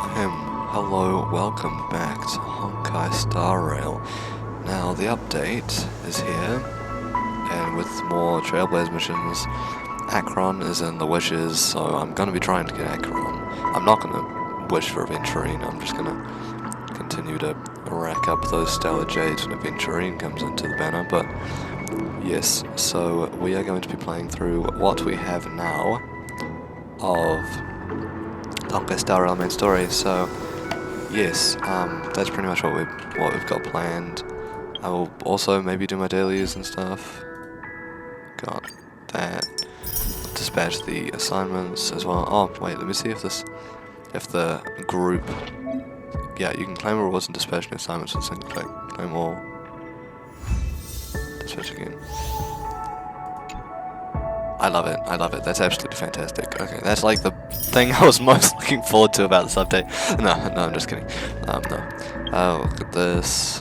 Hello, welcome back to Honkai Star Rail. Now, the update is here, and with more Trailblaze missions, Akron is in the wishes, so I'm going to be trying to get Akron. I'm not going to wish for Aventurine, I'm just going to continue to rack up those Stellar Jades when Aventurine comes into the banner, but yes, so we are going to be playing through what we have now of Honkai Star Rail main story, so yes, that's pretty much what we've got planned. I will also maybe do my dailies and stuff. Got that. Dispatch the assignments as well. Oh wait, let me see if the group, yeah, you can claim rewards and dispatch new assignments with a single click. Claim all. Dispatch again. I love it, that's absolutely fantastic. Okay, that's like the thing I was most looking forward to about this update. No, I'm just kidding. No. Look at this.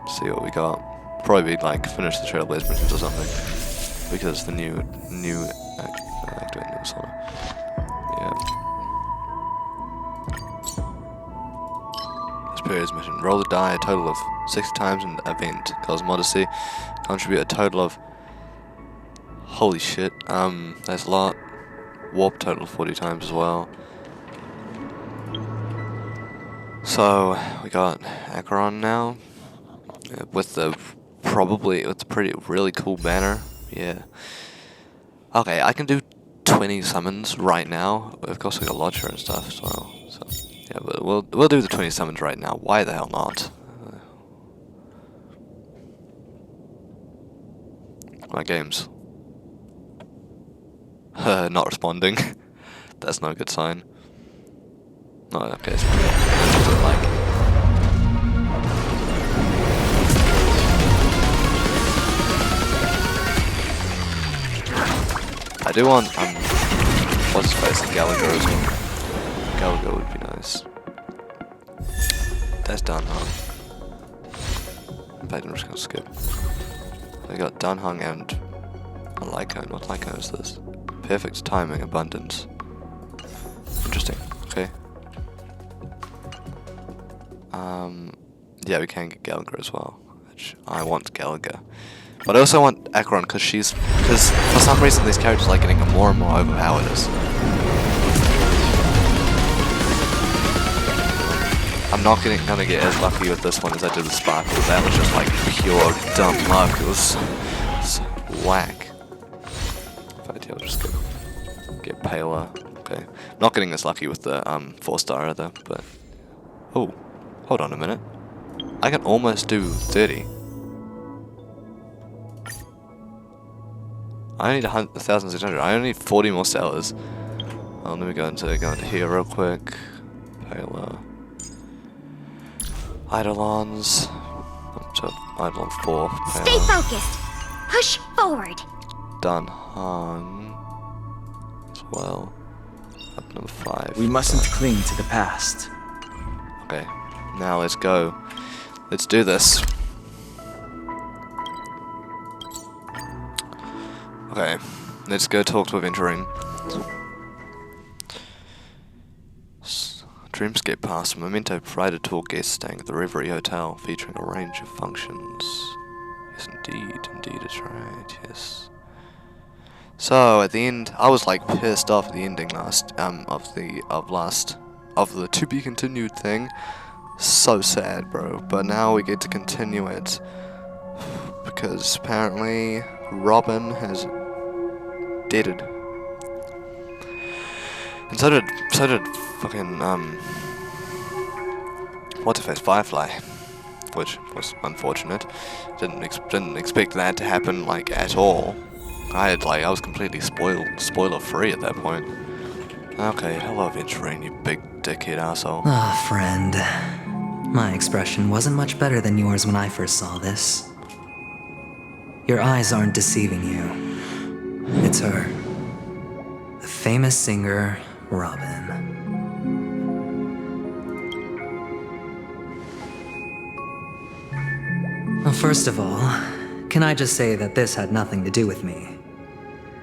See what we got. Probably like finish the Trailblaze missions or something. Because it's the new activate new persona. Yeah. Experience mission. Roll the die a total of 6 times in the event. Cosm Odyssey. Contribute a total of, holy shit, that's a lot. Warp total 40 times as well. So we got Acheron now with the really cool banner. Yeah. Okay, I can do 20 summons right now. Of course we got Lodger and stuff as well. So yeah, but we'll do the 20 summons right now. Why the hell not? My games. Not responding. That's no good sign. No, okay. Like, I do want what's his face, Gallagher as well. Gallagher would be nice. That's Dunhung. In fact, I'm just gonna skip. I got Dunhung and a Lycone. What Lycone is this? Perfect timing, abundance. Interesting. Okay. Yeah, we can get Gallagher as well. Which I want Gallagher, but I also want Acheron because for some reason these characters are getting more and more overpowered. I'm not gonna get as lucky with this one as I did with Sparkle. That was just like pure dumb luck. It was whack. I'll just get paler. Okay. Not getting as lucky with the 4-star either, but oh, hold on a minute. I can almost do 30. I need 1,600. I only need 40 more sellers. Let me go into here real quick. Paler. Eidolons. Up to Eidolon 4. Paler. Stay focused. Push forward. Dunhung as well. Up number 5. We mustn't cling to the past. Okay, now let's go. Let's do this. Okay, let's go talk to Aventurine. Dreamscape Pass. Memento provided tour guests staying at the Reverie Hotel, featuring a range of functions. Yes, indeed, it's right. Yes. So at the end, I was like pissed off at the ending of the to be continued thing. So sad, bro. But now we get to continue it because apparently Robin has deaded, and so did fucking what's her face, Firefly, which was unfortunate. Didn't expect that to happen like at all. I was completely spoiler free at that point. Okay, hello Aventurine, you big dickhead asshole. Ah, friend. My expression wasn't much better than yours when I first saw this. Your eyes aren't deceiving you. It's her. The famous singer, Robin. Well, first of all, can I just say that this had nothing to do with me?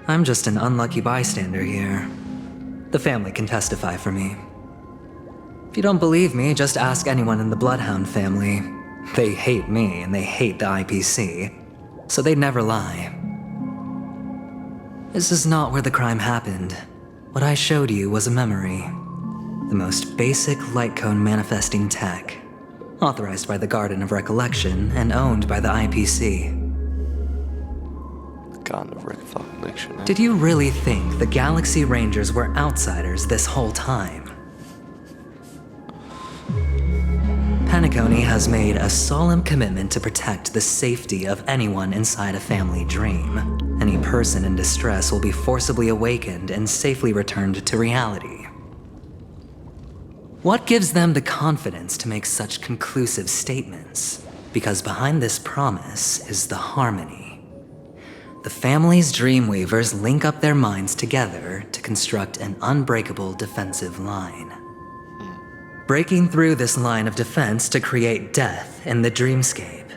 I'm just an unlucky bystander here. The family can testify for me. If you don't believe me, just ask anyone in the Bloodhound family. They hate me and they hate the IPC, so they'd never lie. This is not where the crime happened. What I showed you was a memory. The most basic light cone manifesting tech, authorized by the Garden of Recollection and owned by the IPC. Garden of Recollection. Did you really think the Galaxy Rangers were outsiders this whole time? Penacony has made a solemn commitment to protect the safety of anyone inside a family dream. Any person in distress will be forcibly awakened and safely returned to reality. What gives them the confidence to make such conclusive statements? Because behind this promise is the harmony. The family's Dreamweavers link up their minds together to construct an unbreakable defensive line. Breaking through this line of defense to create death in the dreamscape.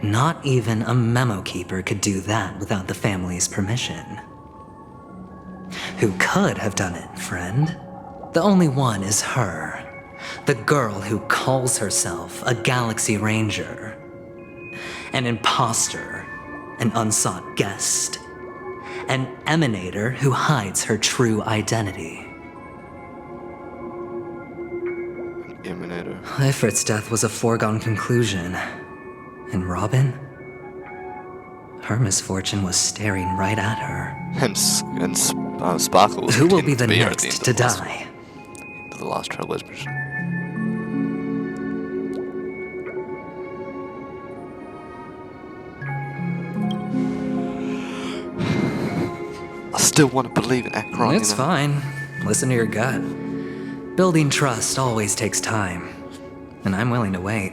Not even a memo keeper could do that without the family's permission. Who could have done it, friend? The only one is her. The girl who calls herself a Galaxy Ranger. An imposter, an unsought guest, an emanator who hides her true identity. Emanator. Ifrit's death was a foregone conclusion. And Robin? Her misfortune was staring right at her. And Sparkle. Who will be the at next end to of the last- die? The last Trailblaze mission. I still want to believe in Akron. It's fine. Listen to your gut. Building trust always takes time, and I'm willing to wait.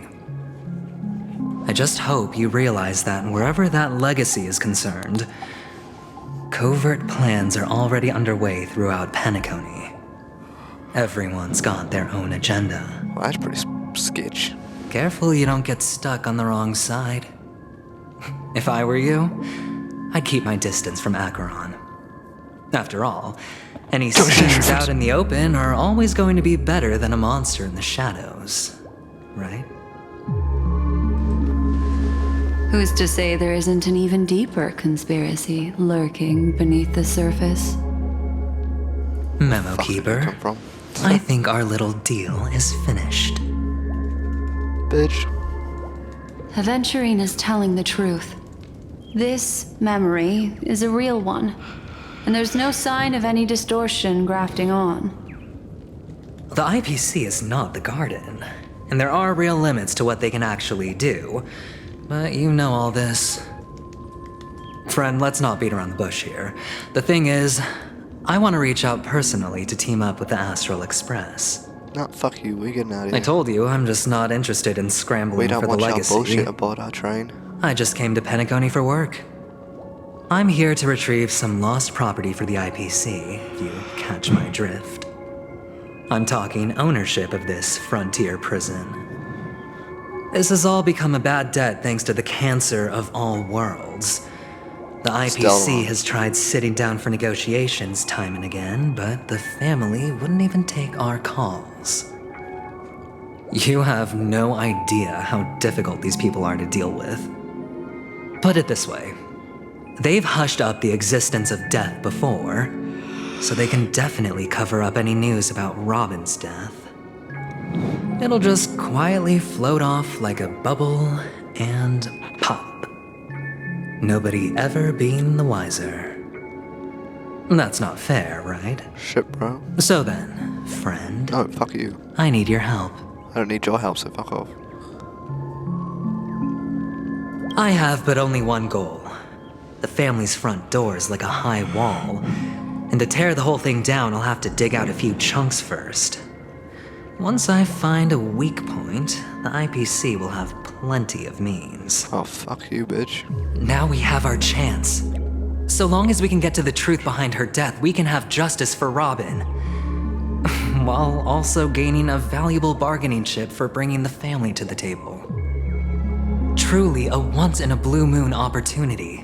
I just hope you realize that wherever that legacy is concerned, covert plans are already underway throughout Penacony. Everyone's got their own agenda. Well, that's pretty sketch. Careful you don't get stuck on the wrong side. If I were you, I'd keep my distance from Acheron. After all, any schemes out in the open are always going to be better than a monster in the shadows, right? Who's to say there isn't an even deeper conspiracy lurking beneath the surface? Memo Fuck, where'd you Keeper, come from? I think our little deal is finished. Bitch. Aventurine is telling the truth. This memory is a real one, and there's no sign of any distortion grafting on. The IPC is not the Garden, and there are real limits to what they can actually do, but you know all this. Friend, let's not beat around the bush here. The thing is, I want to reach out personally to team up with the Astral Express. No, fuck you. We're getting out of I here. told you, I'm just not interested in scrambling We for don't the want your legacy. bullshit aboard our train. I just came to Penacony for work. I'm here to retrieve some lost property for the IPC, if you catch my drift. I'm talking ownership of this frontier prison. This has all become a bad debt thanks to the cancer of all worlds. The IPC has tried sitting down for negotiations time and again, but the family wouldn't even take our calls. You have no idea how difficult these people are to deal with. Put it this way. They've hushed up the existence of death before, so they can definitely cover up any news about Robin's death. It'll just quietly float off like a bubble and pop. Nobody ever being the wiser. That's not fair, right? Shit, bro. So then, friend, No, fuck you. I need your help. I don't need your help, so fuck off. I have but only one goal. The family's front door is like a high wall, and to tear the whole thing down, I'll have to dig out a few chunks first. Once I find a weak point, the IPC will have plenty of means. Oh, fuck you, bitch. Now we have our chance. So long as we can get to the truth behind her death, we can have justice for Robin. While also gaining a valuable bargaining chip for bringing the family to the table. Truly a once-in-a-blue-moon opportunity.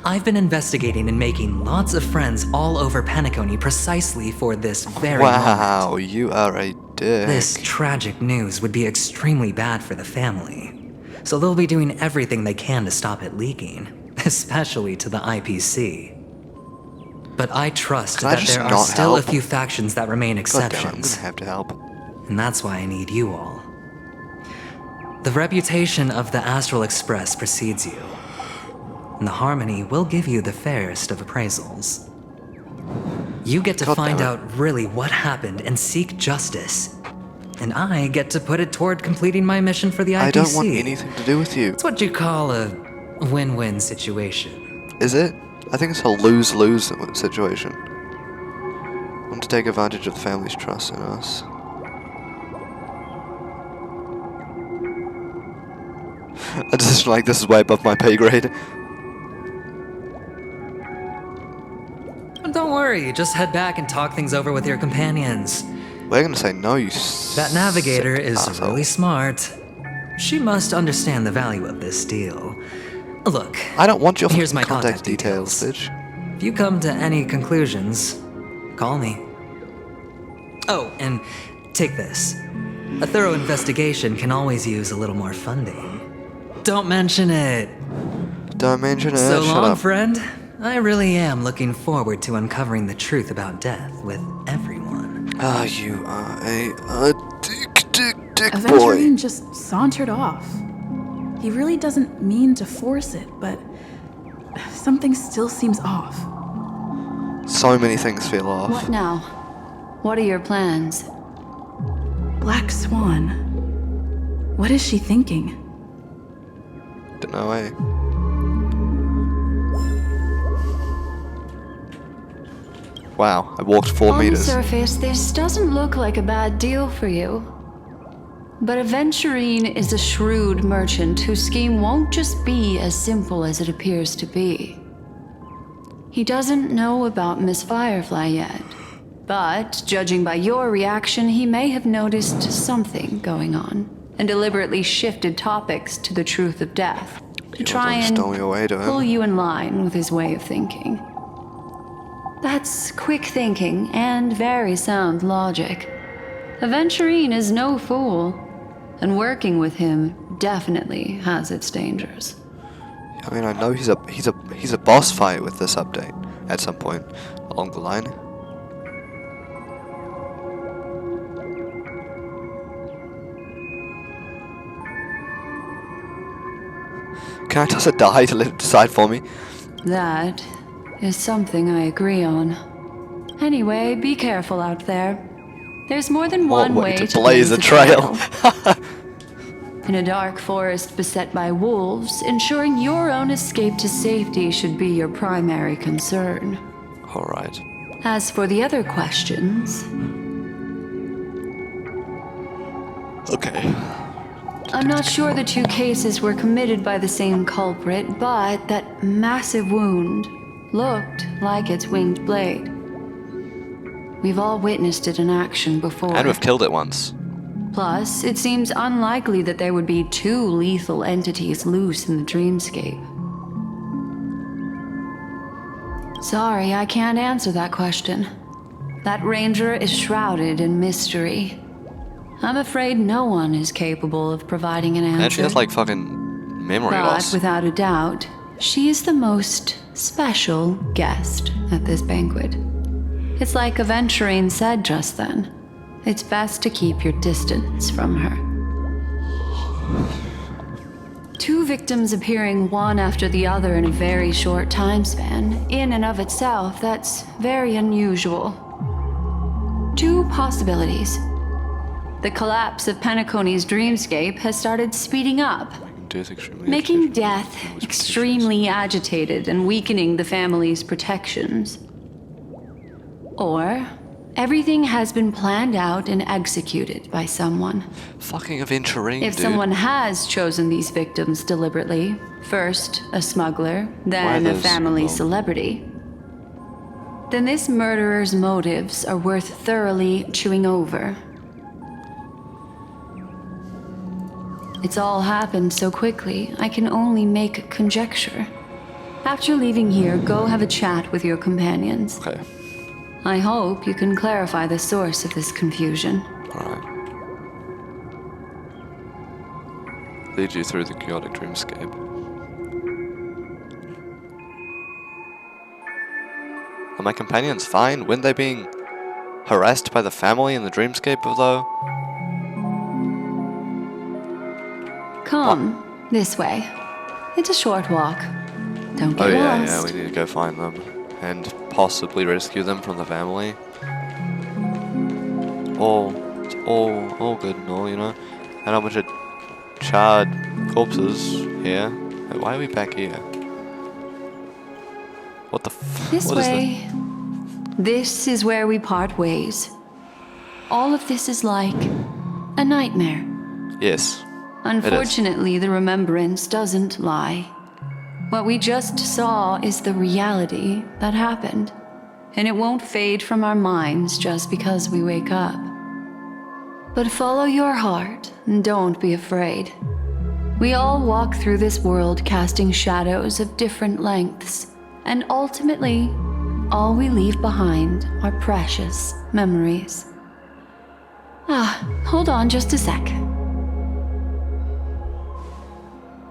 I've been investigating and making lots of friends all over Penacony precisely for this very Wow, moment. you are a dick. This tragic news would be extremely bad for the family, so they'll be doing everything they can to stop it leaking, especially to the IPC. But I trust Can I that just there are not still help? a few factions that remain God damn, I'm exceptions, gonna have to help. and that's why I need you all. The reputation of the Astral Express precedes you, and the Harmony will give you the fairest of appraisals. You get to God find damn it. out really what happened and seek justice, and I get to put it toward completing my mission for the IPC. I don't want anything to do with you. It's what you call a win-win situation. Is it? I think it's a lose-lose situation. I want to take advantage of the family's trust in us. I just like this is way above my pay grade. Don't worry, just head back and talk things over with your companions. We're gonna say no, you That navigator sick is asshole. really smart. She must understand the value of this deal. Look, I don't want your here's my contact contact details, details. bitch. If you come to any conclusions, call me. Oh, and take this. A thorough investigation can always use a little more funding. Don't mention it. Don't mention it. So Shut long, up. friend. I really am looking forward to uncovering the truth about death with everyone. Ah, you are a dick boy. Aventurine just sauntered off. He really doesn't mean to force it, but something still seems off. So many things feel off. What now? What are your plans? Black Swan. What is she thinking? Don't know, eh? Wow, I walked 4 On meters. the surface, this doesn't look like a bad deal for you. But Aventurine is a shrewd merchant whose scheme won't just be as simple as it appears to be. He doesn't know about Miss Firefly yet, but judging by your reaction, he may have noticed something going on and deliberately shifted topics to the truth of death to try and Stole your way to pull him. you in line with his way of thinking. That's quick thinking and very sound logic. Aventurine is no fool, and working with him definitely has its dangers. I mean, I know he's a boss fight with this update at some point along the line. Can I toss a die to let it decide for me? That is something I agree on. Anyway, be careful out there. There's more than What one way way to blaze a trail. trail? In a dark forest beset by wolves, ensuring your own escape to safety should be your primary concern. Alright. As for the other questions, Okay. I'm not sure the two cases were committed by the same culprit, but that massive wound looked like its winged blade. We've all witnessed it in action before. And we've killed it once. Plus, it seems unlikely that there would be two lethal entities loose in the dreamscape. Sorry, I can't answer that question. That ranger is shrouded in mystery. I'm afraid no one is capable of providing an answer. And she has like fucking memory But loss. without a doubt, she is the most special guest at this banquet. It's like Aventurine said just then. It's best to keep your distance from her. Two victims appearing one after the other in a very short time span, in and of itself, that's very unusual. Two possibilities. The collapse of Penacony's dreamscape has started speeding up, Death extremely making agitated. death extremely agitated and weakening the family's protections. Or everything has been planned out and executed by someone. Fucking Aventurine, If dude. someone has chosen these victims deliberately, first a smuggler, then a those family involved? celebrity, then this murderer's motives are worth thoroughly chewing over. It's all happened so quickly, I can only make conjecture. After leaving here, go have a chat with your companions. Okay. I hope you can clarify the source of this confusion. Alright. Lead you through the chaotic dreamscape. Are my companions fine? Weren't they being harassed by the family in the dreamscape, though? Come, this way. It's a short walk. Don't get Oh yeah, lost. we need to go find them. And possibly rescue them from the family. It's all good and all, you know? And a bunch of charred corpses here. Wait, why are we back here? What the f- This what is way. This is where we part ways. All of this is like a nightmare. Yes. Unfortunately, the remembrance doesn't lie. What we just saw is the reality that happened, and it won't fade from our minds just because we wake up. But follow your heart and don't be afraid. We all walk through this world casting shadows of different lengths, and ultimately, all we leave behind are precious memories. Hold on just a sec.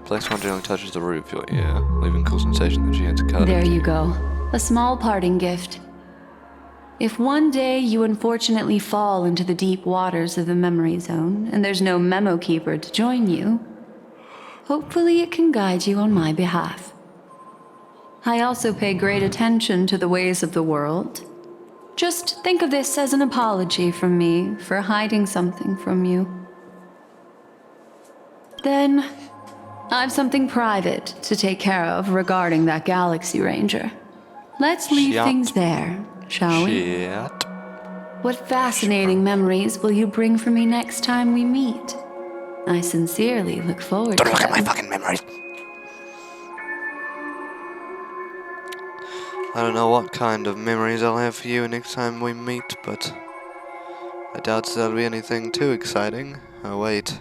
Place one gently touches the root of your ear, leaving cool sensation that she ends a cut. There you go. A small parting gift. If one day you unfortunately fall into the deep waters of the memory zone, and there's no memo keeper to join you, hopefully it can guide you on my behalf. I also pay great attention to the ways of the world. Just think of this as an apology from me for hiding something from you. Then, I've something private to take care of regarding that Galaxy Ranger. Let's leave Shit. things there, shall we? Shit. What fascinating memories will you bring for me next time we meet? I sincerely look forward to Don't look at my them. fucking memories. I don't know what kind of memories I'll have for you next time we meet, but I doubt there'll be anything too exciting. Oh wait.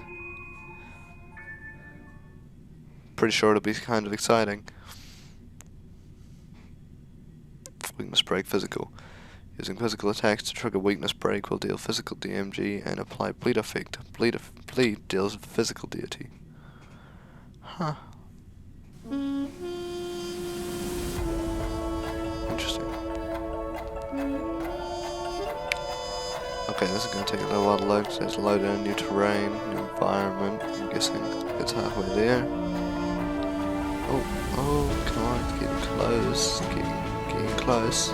Pretty sure it'll be kind of exciting. Weakness break physical. Using physical attacks to trigger weakness break will deal physical DMG and apply bleed effect. Bleed deals physical deity. Huh. Interesting. Okay, this is going to take a little while to load, so it's loaded in new terrain, new environment. I'm guessing it's halfway there. Oh, come on, it's getting close. Getting close.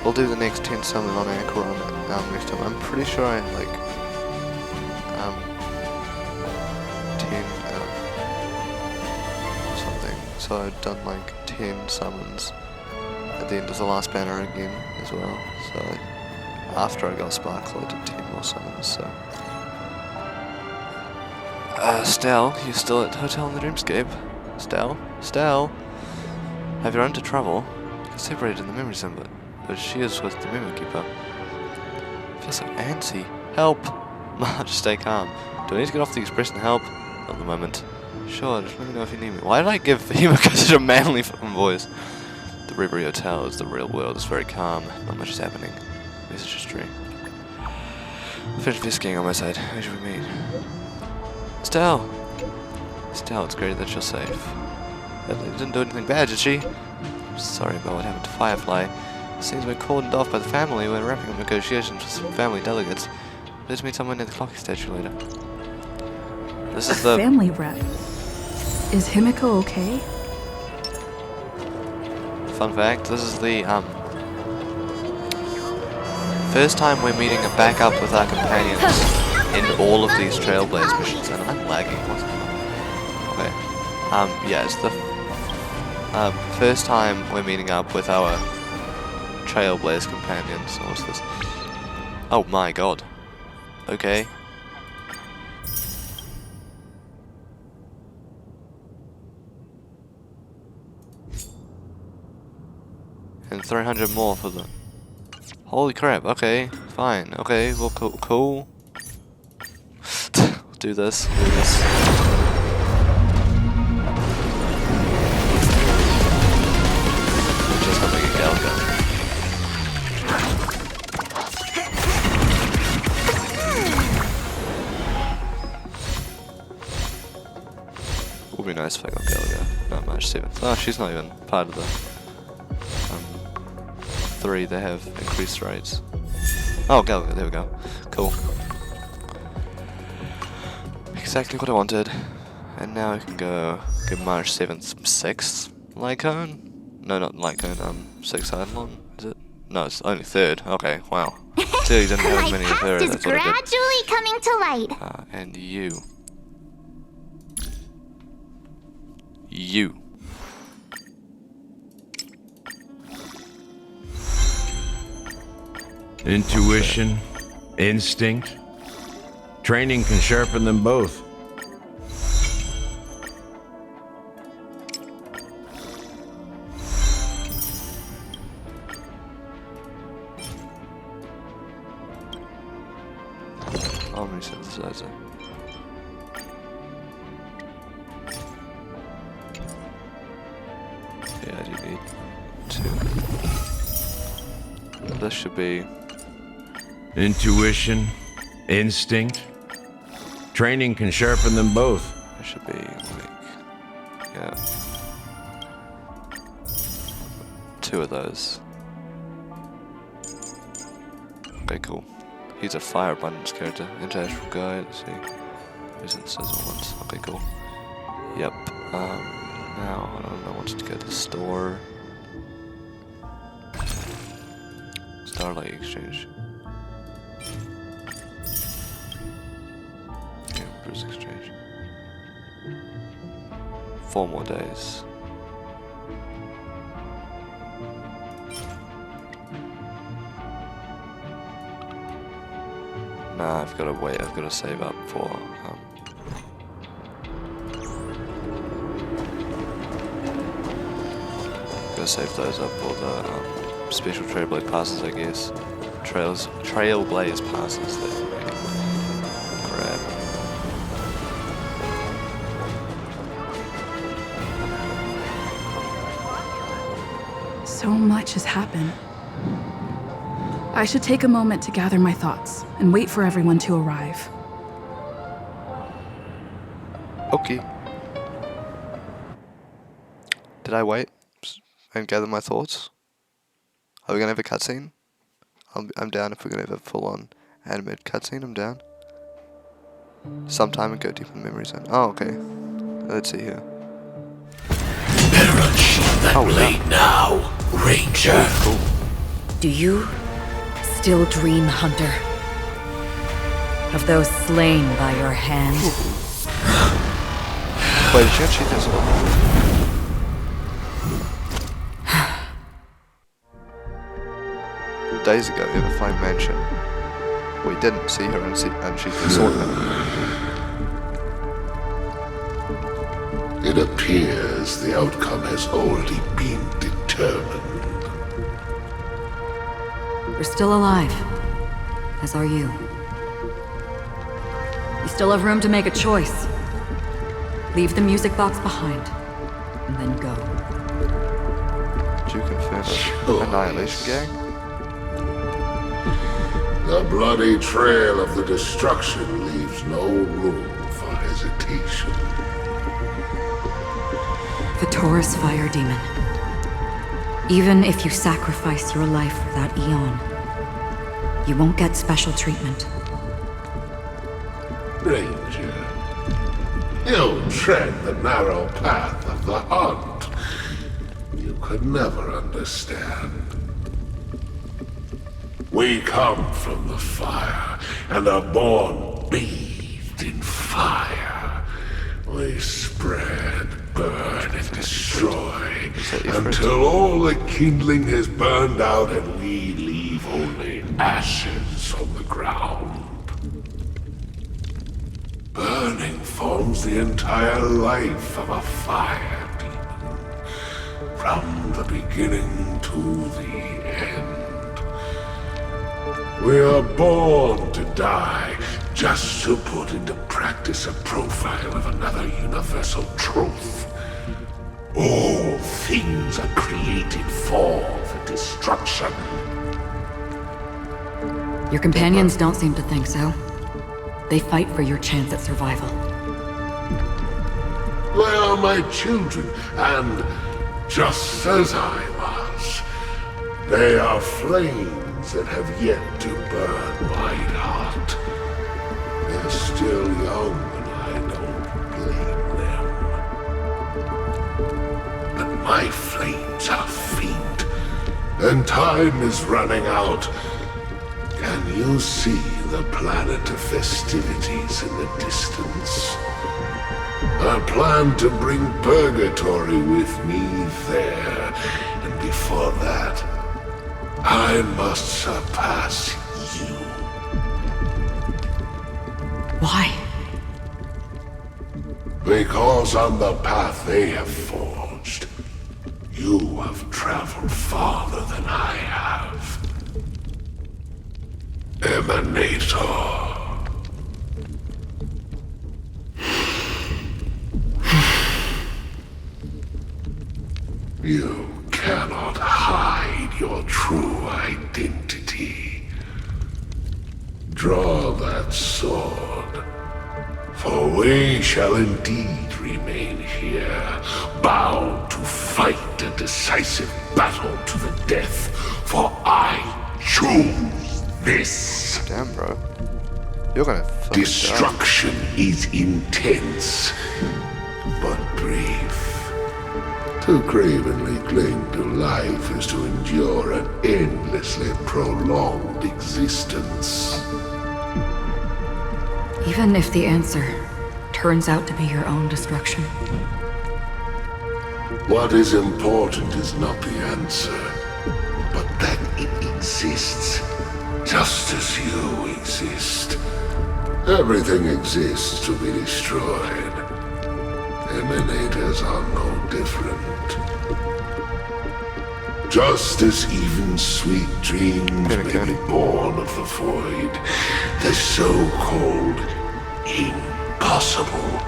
We'll do the next 10 summon on Acheron next time. I'm pretty sure I had like 10 something. So I've done like 10 summons at the end of the last banner again as well. So after I got Sparkle, I did 10 more summons. So Stell, you still at Hotel in the Dreamscape? Stell, have you run into trouble? You're separated in the memory sim, but she is with the Memo Keeper. I feel so antsy. Help! Just stay calm. Do I need to get off the express and help? Not at the moment. Sure, just let me know if you need me. Why did I give Himiko such a manly fucking voice? The Reverie Hotel is the real world. It's very calm. Not much is happening. Message history. Finished skiing on my side. Where should we meet? Stell, it's great that you're safe. Evelyn didn't do anything bad, did she? I'm sorry about what happened to Firefly. Seems we're cordoned off by the family. We're wrapping up negotiations with some family delegates. Let's meet someone near the clocking statue later. This is the family rep. Is Himiko okay? fun fact. This is the first time we're meeting a backup with our companions in all of these Trailblaze missions, and I'm lagging. What's going on? Okay. Yeah, it's the first time we're meeting up with our Trailblaze companions. What's this? Oh my god. Okay. And 300 more for the... Holy crap, okay, fine, okay, well, cool. do this. Would be nice if I got Gallagher. Not much, 7th. Oh, she's not even part of the 3. They have increased rates. Oh, Gallagher, there we go. Cool. Exactly what I wanted. And now I can go get March 7th, 6th Lycone? No, not Lycone, 6th Eidolon, is it? No, it's only 3rd. Okay, wow. So you didn't have My as many of past her, is that's what I did. gradually coming to light. And you. You. Intuition, instinct. Training can sharpen them both. Omni-synthesizer. Yeah, I do need 2. This should be... Intuition, instinct. Training can sharpen them both. It should be like... Yeah. 2 of those. Okay, cool. He's a fire abundance character. International guide, let's see. Isn't sizzle ones. Okay, cool. Yep. Now I don't know what to go to the store. Starlight Exchange. Yeah, Bruce Exchange. 4 more days. Nah, I've got to wait. I've got to save up for. Gotta save those up for the special Trailblaze passes, I guess. Trailblaze passes that I can grab. So much has happened. I should take a moment to gather my thoughts and wait for everyone to arrive. Okay. Did I wait and gather my thoughts? Are we gonna have a cutscene? I'm down if we're gonna have a full-on animated cutscene. I'm down. Sometime and go deep in the memory zone. Oh, okay. Let's see here. Perish that blade now, Ranger. Cool. Do you still dream, Hunter? Of those slain by your hand? Wait, did you actually do something? Days ago, we have a fine mansion. We didn't see her and she sought him. It appears the outcome has already been determined. You're still alive, as are you. You still have room to make a choice. Leave the music box behind, and then go. Did you confirm it? Annihilation gang? The bloody trail of the destruction leaves no room for hesitation. The Taurus Fire Demon. Even if you sacrifice your life for that eon, you won't get special treatment. Ranger, you tread the narrow path of the hunt. You could never understand. We come from the fire, and are born bathed in fire. We spread, burn, and destroy, until all the kindling has burned out and we leave only ashes on the ground. Burning forms the entire life of a fire demon, from the beginning to the end. We are born to die, just to put into practice a profile of another universal truth. All things are created for the destruction. Your companions don't seem to think so. They fight for your chance at survival. They are my children, and just as I was, they are flames that have yet to burn my heart. They're still young, and I don't blame them. But my flames are faint, and time is running out. Can you see the planet of festivities in the distance? I plan to bring Purgatory with me there, and before that, I must surpass you. Why? Because on the path they have forged, you have traveled farther than I have. Emanator. You cannot hide your true identity. Draw that sword, for we shall indeed remain here, bound to fight a decisive battle to the death, for I choose this. Damn, bro. You're gonna fucking Destruction is intense, but brief. To cravenly cling to life is to endure an endlessly prolonged existence. Even if the answer turns out to be your own destruction. What is important is not the answer, but that it exists, just as you exist. Everything exists to be destroyed. Emanators are no different. Just as even sweet dreams may be born of the void, the so-called impossible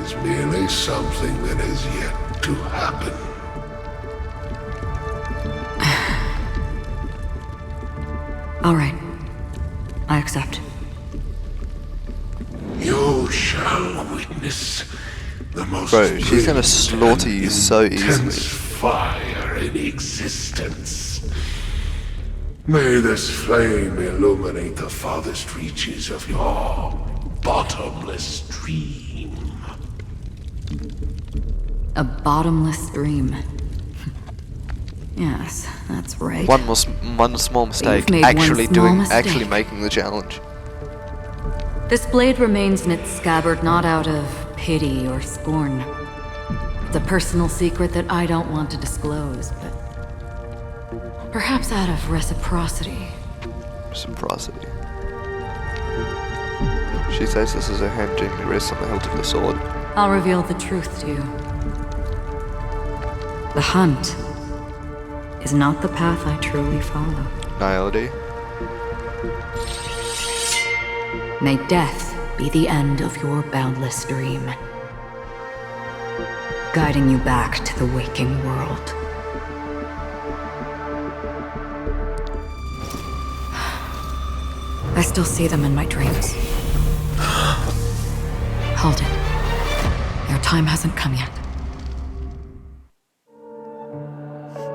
is merely something that has yet to happen. All right. I accept. You shall witness the most Bro, she's gonna slaughter you so intense easily. fire in existence. May this flame illuminate the farthest reaches of your bottomless dream. A bottomless dream. Yes, that's right. One small mistake. made one Actually small mistake. actually making the challenge. This blade remains in its scabbard not out of pity or scorn. It's a personal secret that I don't want to disclose, but perhaps out of reciprocity. Reciprocity. She says this as her hand gently rests on the hilt of the sword. I'll reveal the truth to you. The hunt is not the path I truly follow. Nihility. May death be the end of your boundless dream, guiding you back to the waking world. I still see them in my dreams. Hold it. Your time hasn't come yet.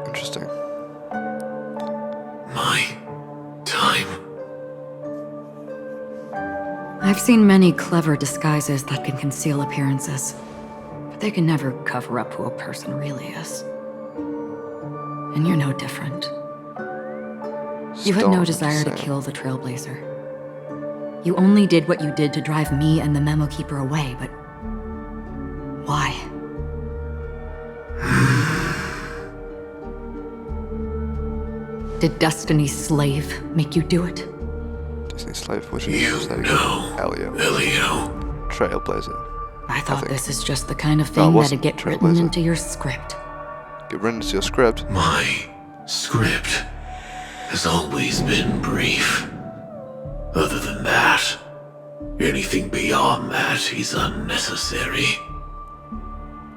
Interesting. My time. I've seen many clever disguises that can conceal appearances, but they can never cover up who a person really is. And you're no different. You had no desire to kill the Trailblazer. You only did what you did to drive me and the Memo Keeper away, but why? Did Destiny's slave make you do it? Destiny's slave, which You is know, Elio. Trailblazer. I thought think. this is just the kind of No, it thing wasn't that'd get written Trailblazer. into your script. Get rid of your script. My script has always been brief. Other than that, anything beyond that is unnecessary.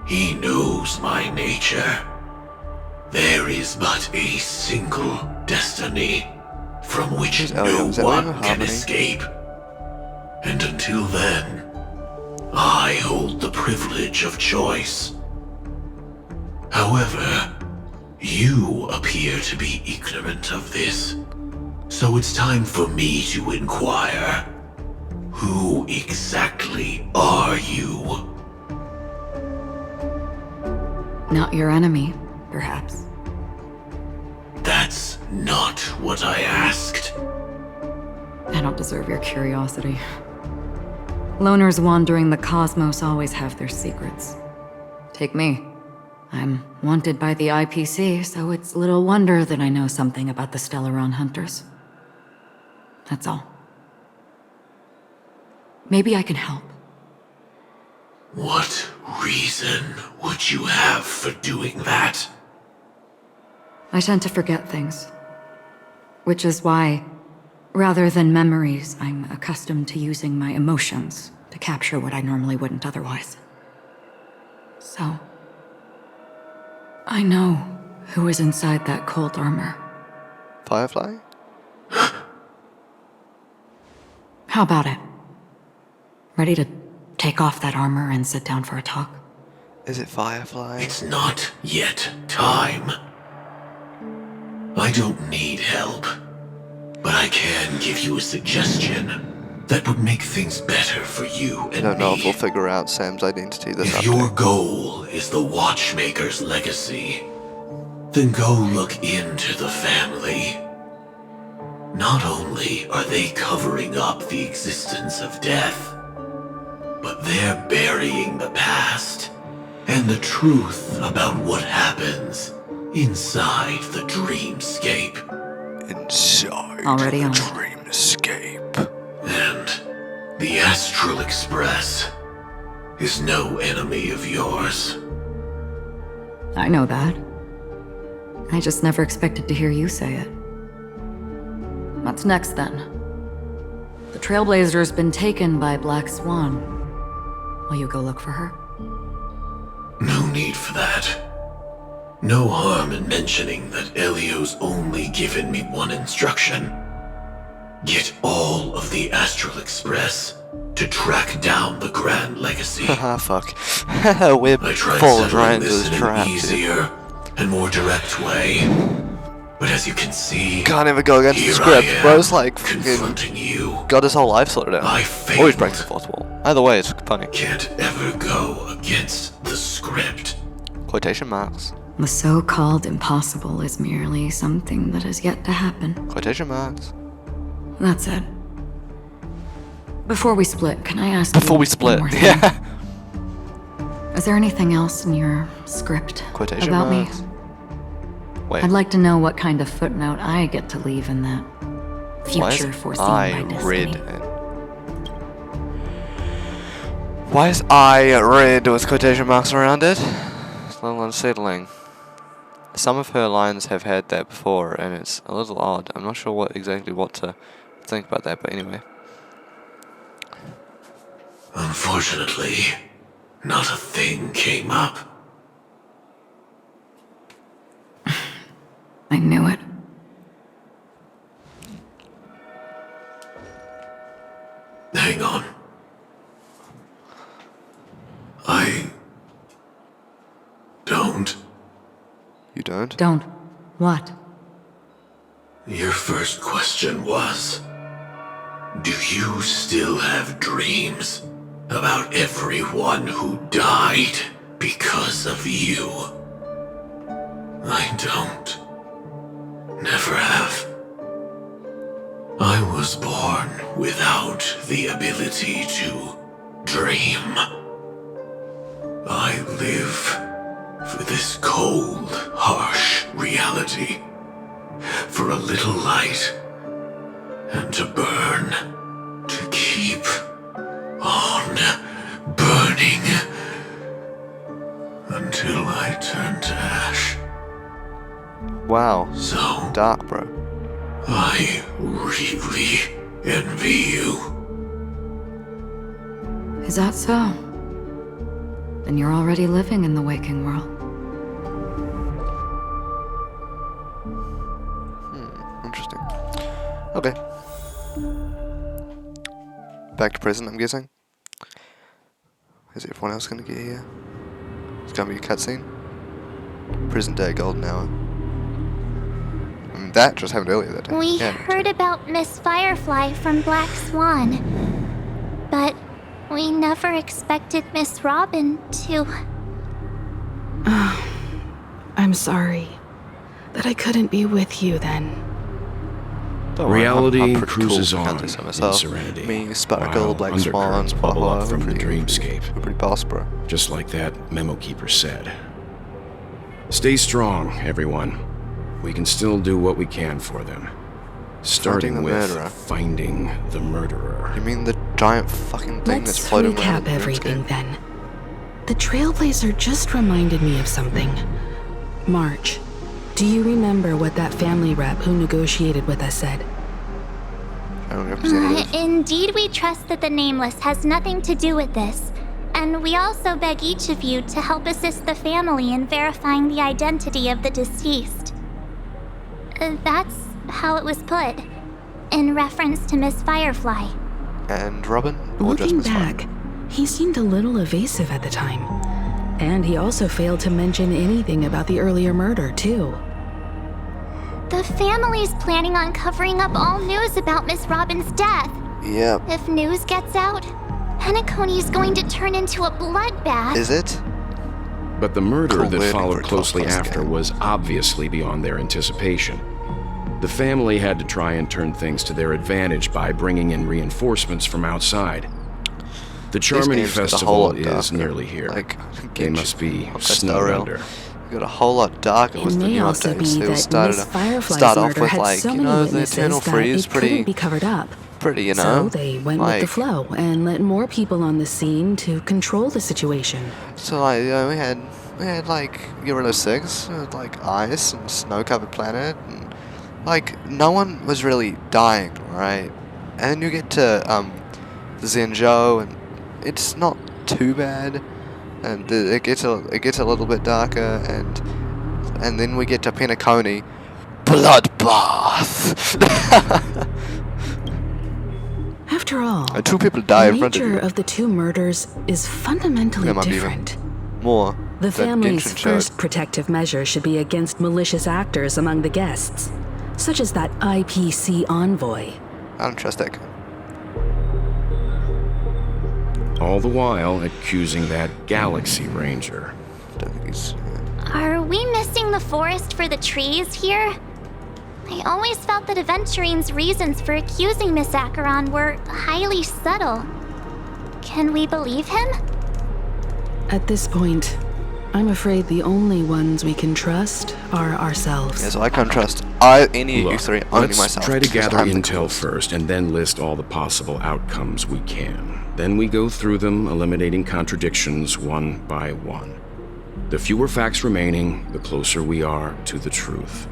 He knows my nature. There is but a single destiny from which Who's Elio? no Is that Elio one can Harmony? escape. And until then, I hold the privilege of choice. However, you appear to be ignorant of this, so it's time for me to inquire. Who exactly are you? Not your enemy, perhaps. That's not what I asked. I don't deserve your curiosity. Loners wandering the cosmos always have their secrets. Take me. I'm wanted by the IPC, so it's little wonder that I know something about the Stellaron hunters. That's all. Maybe I can help. What reason would you have for doing that? I tend to forget things. Which is why, rather than memories, I'm accustomed to using my emotions to capture what I normally wouldn't otherwise. So, I know who is inside that cold armor. Firefly? How about it? Ready to take off that armor and sit down for a talk? Is it Firefly? It's not yet time. I don't need help, but I can give you a suggestion that would make things better for you and me. I don't know if we'll figure out Sam's identity this If update. your goal is the Watchmaker's legacy, then go look into the family. Not only are they covering up the existence of death, but they're burying the past and the truth about what happens inside the dreamscape. Inside Already the on it. dreamscape. And the Astral Express is no enemy of yours. I know that. I just never expected to hear you say it. What's next, then? The Trailblazer's been taken by Black Swan. Will you go look for her? No need for that. No harm in mentioning that Elio's only given me one instruction. Get all of the Astral Express to track down the Grand Legacy. Haha, fuck. We're I tried falling right settling into this this in trap. an dude. easier and more direct way. But as you can see, Can't even go against the here script. I am, Bro's like fucking confronting you. got his whole life sorted out. I Or he's failed. breaking the fourth wall. Either way, it's funny. Can't ever go against the script. Quotation marks. The so-called impossible is merely something that has yet to happen. Quotation marks. That's it. Before we split, can I ask Before you we one split. more thing? Yeah. Is there anything else in your script Quotation about marks. me? Wait. I'd like to know what kind of footnote I get to leave in that Why is future foreseen I by destiny. red? Why is I red with quotation marks around it? It's a little unsettling. Some of her lines have had that before, and it's a little odd. I'm not sure what to think about that, but anyway. Unfortunately, not a thing came up. I knew it. Hang on. I don't. You don't? Don't. What? Your first question was, do you still have dreams about everyone who died because of you? I don't. Never have. I was born without the ability to dream. I live for this cold, harsh reality. For a little light. And to burn. To keep on burning. Until I turn to ash. Wow. So, Dark, bro. I really envy you. Is that so? Then you're already living in the waking world. Interesting. Okay. Back to prison, I'm guessing. Is everyone else gonna get here? It's gonna be a cutscene. Present day golden hour. I mean, that just happened earlier that day. We Yeah. heard about Miss Firefly from Black Swan, but we never expected Miss Robin to... I'm sorry that I couldn't be with you then. Don't worry, Reality I'm pretty cruises cool for on Hunters in myself. Serenity, Me, Sparkle, while Black Swan, undercurrents bubble blah, up from the we're dreamscape. We're pretty boss, bro. Just like that memo keeper said. Stay strong, everyone. We can still do what we can for them. Starting the with murderer. finding the murderer. You mean the giant fucking thing that's Let's floating around recap in the everything dreamscape? then. The Trailblazer just reminded me of something. March, do you remember what that family rep who negotiated with us said? Representative. Indeed, we trust that the Nameless has nothing to do with this. And we also beg each of you to help assist the family in verifying the identity of the deceased. That's how it was put, in reference to Miss Firefly. And Robin? Or just Looking Miss Fire? back, he seemed a little evasive at the time. And he also failed to mention anything about the earlier murder, too. The family's planning on covering up all news about Miss Robin's death. Yep. If news gets out, Penacony's going to turn into a bloodbath. Is it? But the murder Cool that learning for followed a closely 12+ after game. was obviously beyond their anticipation. The family had to try and turn things to their advantage by bringing in reinforcements from outside. The Charmony games get a Festival whole lot is darker. nearly here. Like, They Genshin, must be Honkai snowed Star Rail. under. It got a whole lot darker It with the may new also updates. be It was that Miss start Firefly's off murder with had like, so you many know, the witnesses Eternal that Freeze, it couldn't be pretty, covered up. you know. So they went with the flow and let more people on the scene to control the situation. So like, you know, we had like Euro 6, with like ice and snow-covered planet, and like no one was really dying, right? And then you get to Zhengzhou, and it's not too bad, and it gets a little bit darker, and then we get to Penacony, bloodbath. After all, And 2 people die the in front of nature you. of the 2 murders is fundamentally There might be different. More. The than family's Genshin showed. first protective measure should be against malicious actors among the guests, such as that IPC envoy. I don't trust that guy. All the while accusing that Galaxy Ranger. Don't think he's. Are we missing the forest for the trees here? I always felt that Aventurine's reasons for accusing Miss Acheron were highly subtle. Can we believe him? At this point, I'm afraid the only ones we can trust are ourselves. Yeah, so I can't trust any of you Look, 3, only let's myself. try to because gather I'm the intel coolest. first and then list all the possible outcomes we can. Then we go through them, eliminating contradictions one by one. The fewer facts remaining, the closer we are to the truth.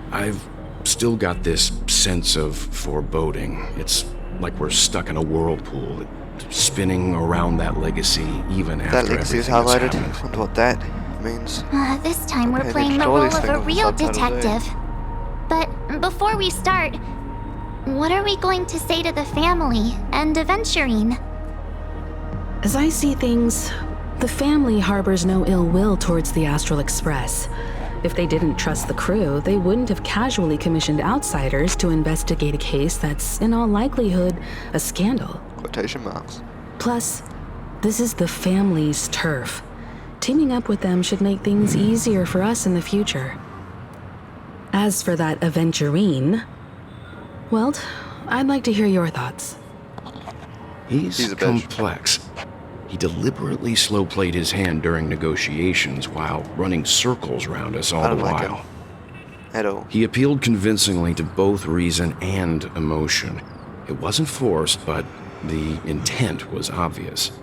I've still got this sense of foreboding. It's like we're stuck in a whirlpool, spinning around that legacy even after That legacy is everything has highlighted. I happened. wonder what that means. This time we're Okay, playing they the show role these of a things with real subtitles, eh? detective. But before we start, what are we going to say to the family and Aventurine? As I see things, the family harbors no ill will towards the Astral Express. If they didn't trust the crew, they wouldn't have casually commissioned outsiders to investigate a case that's, in all likelihood, a scandal. Quotation marks. Plus, this is the family's turf. Teaming up with them should make things easier for us in the future. As for that Aventurine, well, I'd like to hear your thoughts. He's a bitch. complex. He deliberately slow-played his hand during negotiations while running circles around us all I the don't like while. him. At all. He appealed convincingly to both reason and emotion. It wasn't forced, but the intent was obvious.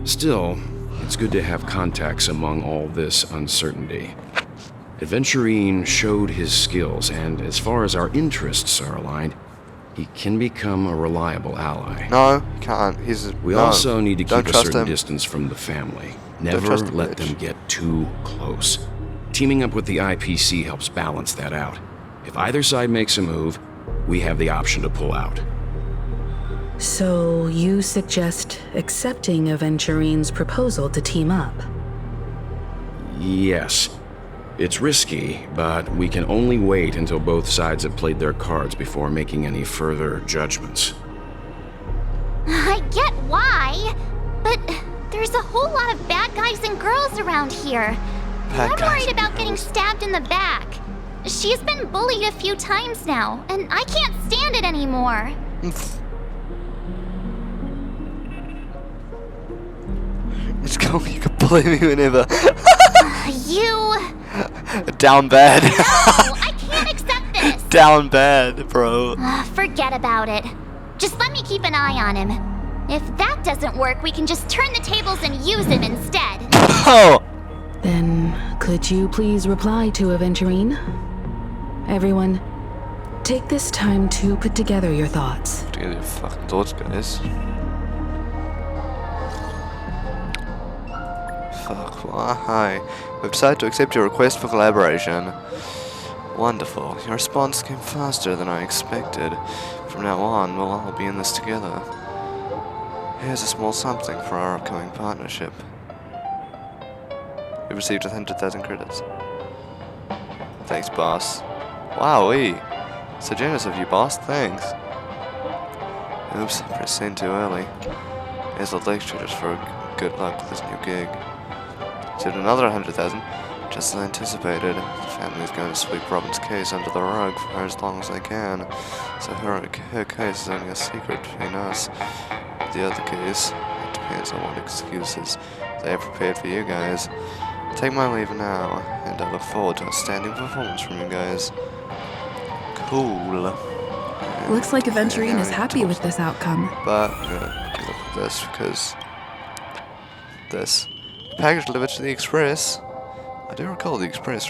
Still, it's good to have contacts among all this uncertainty. Aventurine showed his skills, and as far as our interests are aligned, he can become a reliable ally. No, you can't. He's. We no. also need to Don't keep a trust certain him. distance from the family. Don't Never trust the let bitch. them get too close. Teaming up with the IPC helps balance that out. If either side makes a move, we have the option to pull out. So you suggest accepting Aventurine's proposal to team up? Yes. It's risky, but we can only wait until both sides have played their cards before making any further judgments. I get why, but there's a whole lot of bad guys and girls around here. Bad I'm guys worried and about getting stabbed in the back. She's been bullied a few times now, and I can't stand it anymore. It's cool, you can blame me whenever. You... Down bad. No, I can't accept this. Down bad, bro. Forget about it. Just let me keep an eye on him. If that doesn't work, we can just turn the tables and use him instead. Oh! Then, could you please reply to Aventurine? Everyone, take this time to put together your thoughts. Put together your fucking thoughts, guys. Fuck, why? We've decided to accept your request for collaboration. Wonderful. Your response came faster than I expected. From now on, we'll all be in this together. Here's a small something for our upcoming partnership. We received 100,000 credits. Thanks, boss. Wowee. So generous of you, boss. Thanks. Oops, I pressed send too early. Here's a lecture just for good luck with this new gig. Received another 100,000, just as I anticipated. The family's going to sweep Robin's case under the rug for as long as they can. So her case is only a secret between us. The other case, it depends on what excuses they have prepared for you guys. Take my leave now, and I look forward to a standing performance from you guys. Cool. Looks like Aventurine is happy with this outcome. But I'm gonna look at this because this package delivered to the Express. I do recall the Express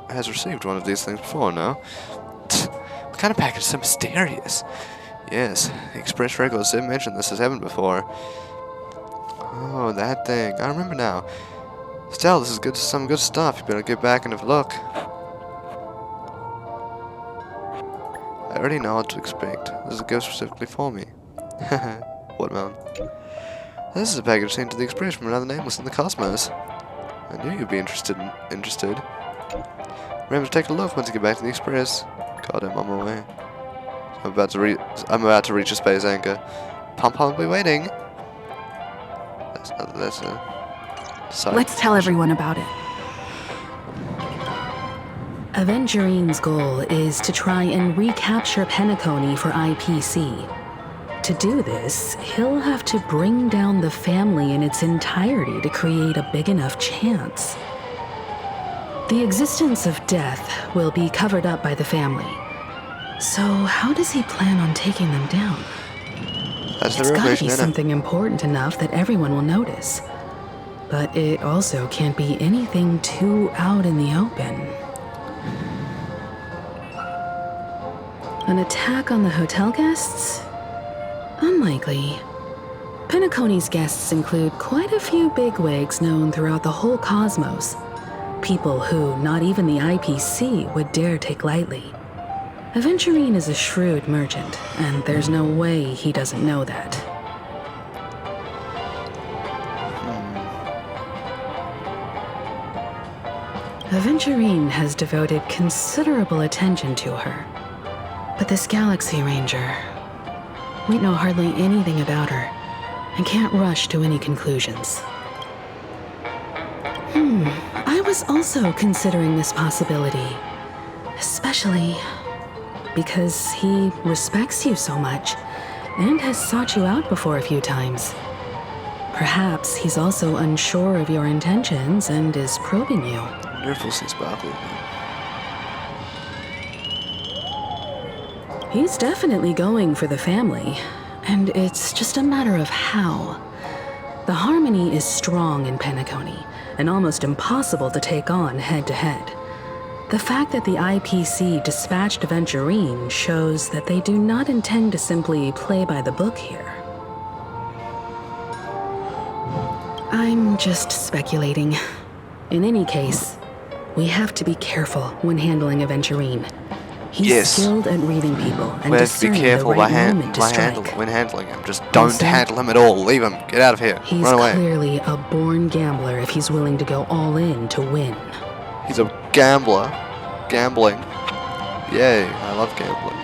has received one of these things before, no? What kind of package is so mysterious? Yes, the Express records did mention this has happened before. Oh, that thing. I remember now. Still, this is some good stuff. You better get back and have a look. I already know what to expect. This is a gift specifically for me. Watermelon. This is a package sent to the Express from another nameless in the cosmos. I knew you'd be interested. Remember to take a look once you get back to the Express. God, I'm on my way. I'm about to reach a space anchor. Pump will be waiting. That's a side. Let's tell everyone about it. Aventurine's goal is to try and recapture Penacony for IPC. To do this, he'll have to bring down the family in its entirety to create a big enough chance. The existence of death will be covered up by the family. So how does he plan on taking them down? That's It's the gotta real be question, something important enough that everyone will notice. But it also can't be anything too out in the open. An attack on the hotel guests? Unlikely. Penacony's guests include quite a few bigwigs known throughout the whole cosmos. People who not even the IPC would dare take lightly. Aventurine is a shrewd merchant, and there's no way he doesn't know that. Aventurine has devoted considerable attention to her. But this Galaxy Ranger, we know hardly anything about her, and can't rush to any conclusions. I was also considering this possibility, especially because he respects you so much, and has sought you out before a few times. Perhaps he's also unsure of your intentions and is probing you. Wonderful, see sparkle. He's definitely going for the family, and it's just a matter of how. The harmony is strong in Penacony, and almost impossible to take on head-to-head. The fact that the IPC dispatched Aventurine shows that they do not intend to simply play by the book here. I'm just speculating. In any case, we have to be careful when handling Aventurine. He's skilled at reading people and we have to be discerning careful the right moment to strike. when handling him. Just don't Instead, handle him at all. Leave him. Get out of here. He's Run away. clearly a born gambler if he's willing to go all in to win. He's a gambler. Gambling. Yay, I love gambling.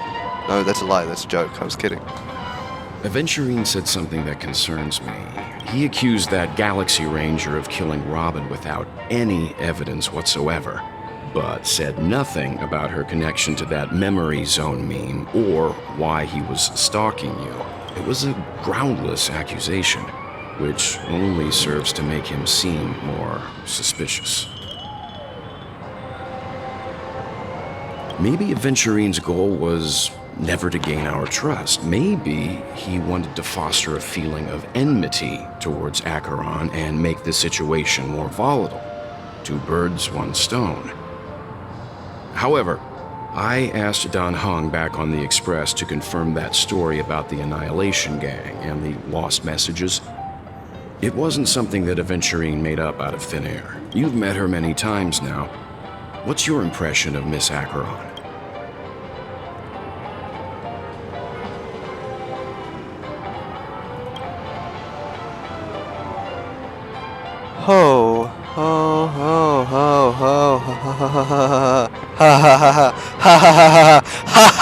No, that's a lie. That's a joke. I was kidding. Aventurine said something that concerns me. He accused that Galaxy Ranger of killing Robin without any evidence whatsoever, but said nothing about her connection to that memory zone meme or why he was stalking you. It was a groundless accusation, which only serves to make him seem more suspicious. Maybe Aventurine's goal was never to gain our trust. Maybe he wanted to foster a feeling of enmity towards Acheron and make the situation more volatile. 2 birds, 1 stone. However, I asked Dan Heng back on the Express to confirm that story about the Annihilation Gang and the lost messages. It wasn't something that Aventurine made up out of thin air. You've met her many times now. What's your impression of Miss Acheron? Ho, ho, ho, ho, ho, ha, ha, ha, ha, ha, ha,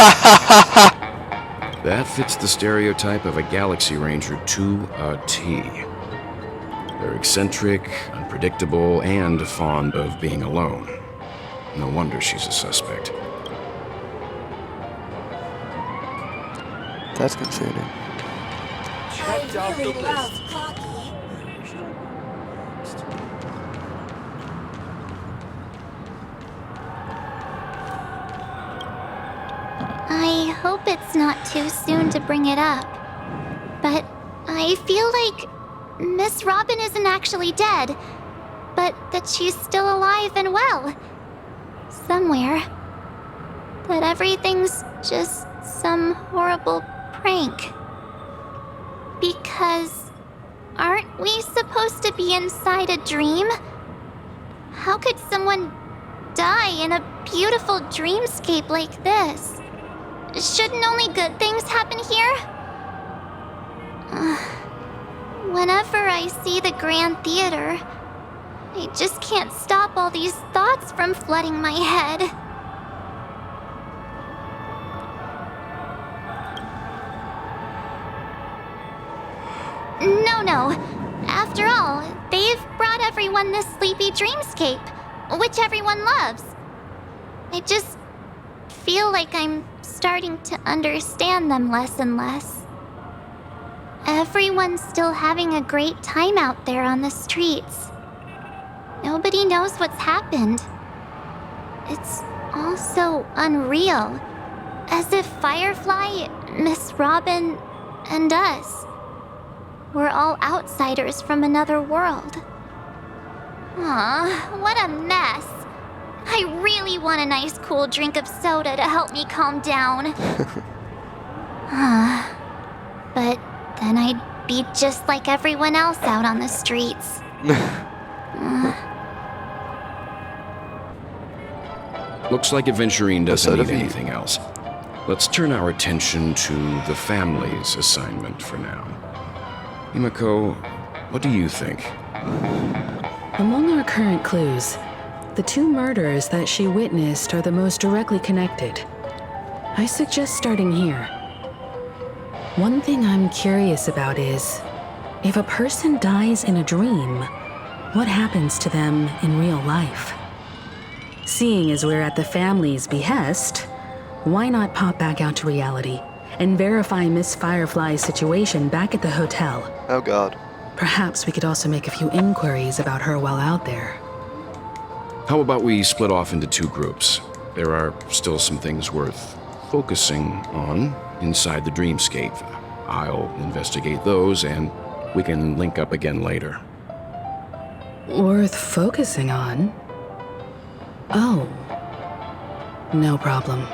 ha, ha. That fits the stereotype of a Galaxy Ranger to a T. They're eccentric, unpredictable, and fond of being alone. No wonder she's a suspect. That's concerning. I really love coffee. I hope it's not too soon to bring it up, but I feel like Miss Robin isn't actually dead, but that she's still alive and well. Somewhere. That everything's just some horrible prank. Because aren't we supposed to be inside a dream? How could someone die in a beautiful dreamscape like this? Shouldn't only good things happen here? Whenever I see the Grand Theater, I just can't stop all these thoughts from flooding my head. No. After all, they've brought everyone this sleepy dreamscape, which everyone loves. I just feel like I'm starting to understand them less and less. Everyone's still having a great time out there on the streets. Nobody knows what's happened. It's all so unreal. As if Firefly, Miss Robin, and us were all outsiders from another world. Aw, what a mess. I really want a nice cool drink of soda to help me calm down. But then I'd be just like everyone else out on the streets. Looks like Aventurine doesn't need anything else. Let's turn our attention to the family's assignment for now. Himiko, what do you think? Among our current clues, the 2 murders that she witnessed are the most directly connected. I suggest starting here. One thing I'm curious about is, if a person dies in a dream, what happens to them in real life? Seeing as we're at the family's behest, why not pop back out to reality and verify Miss Firefly's situation back at the hotel? Oh god. Perhaps we could also make a few inquiries about her while out there. How about we split off into 2 groups? There are still some things worth focusing on inside the dreamscape. I'll investigate those, and we can link up again later. Worth focusing on? Oh. No problem.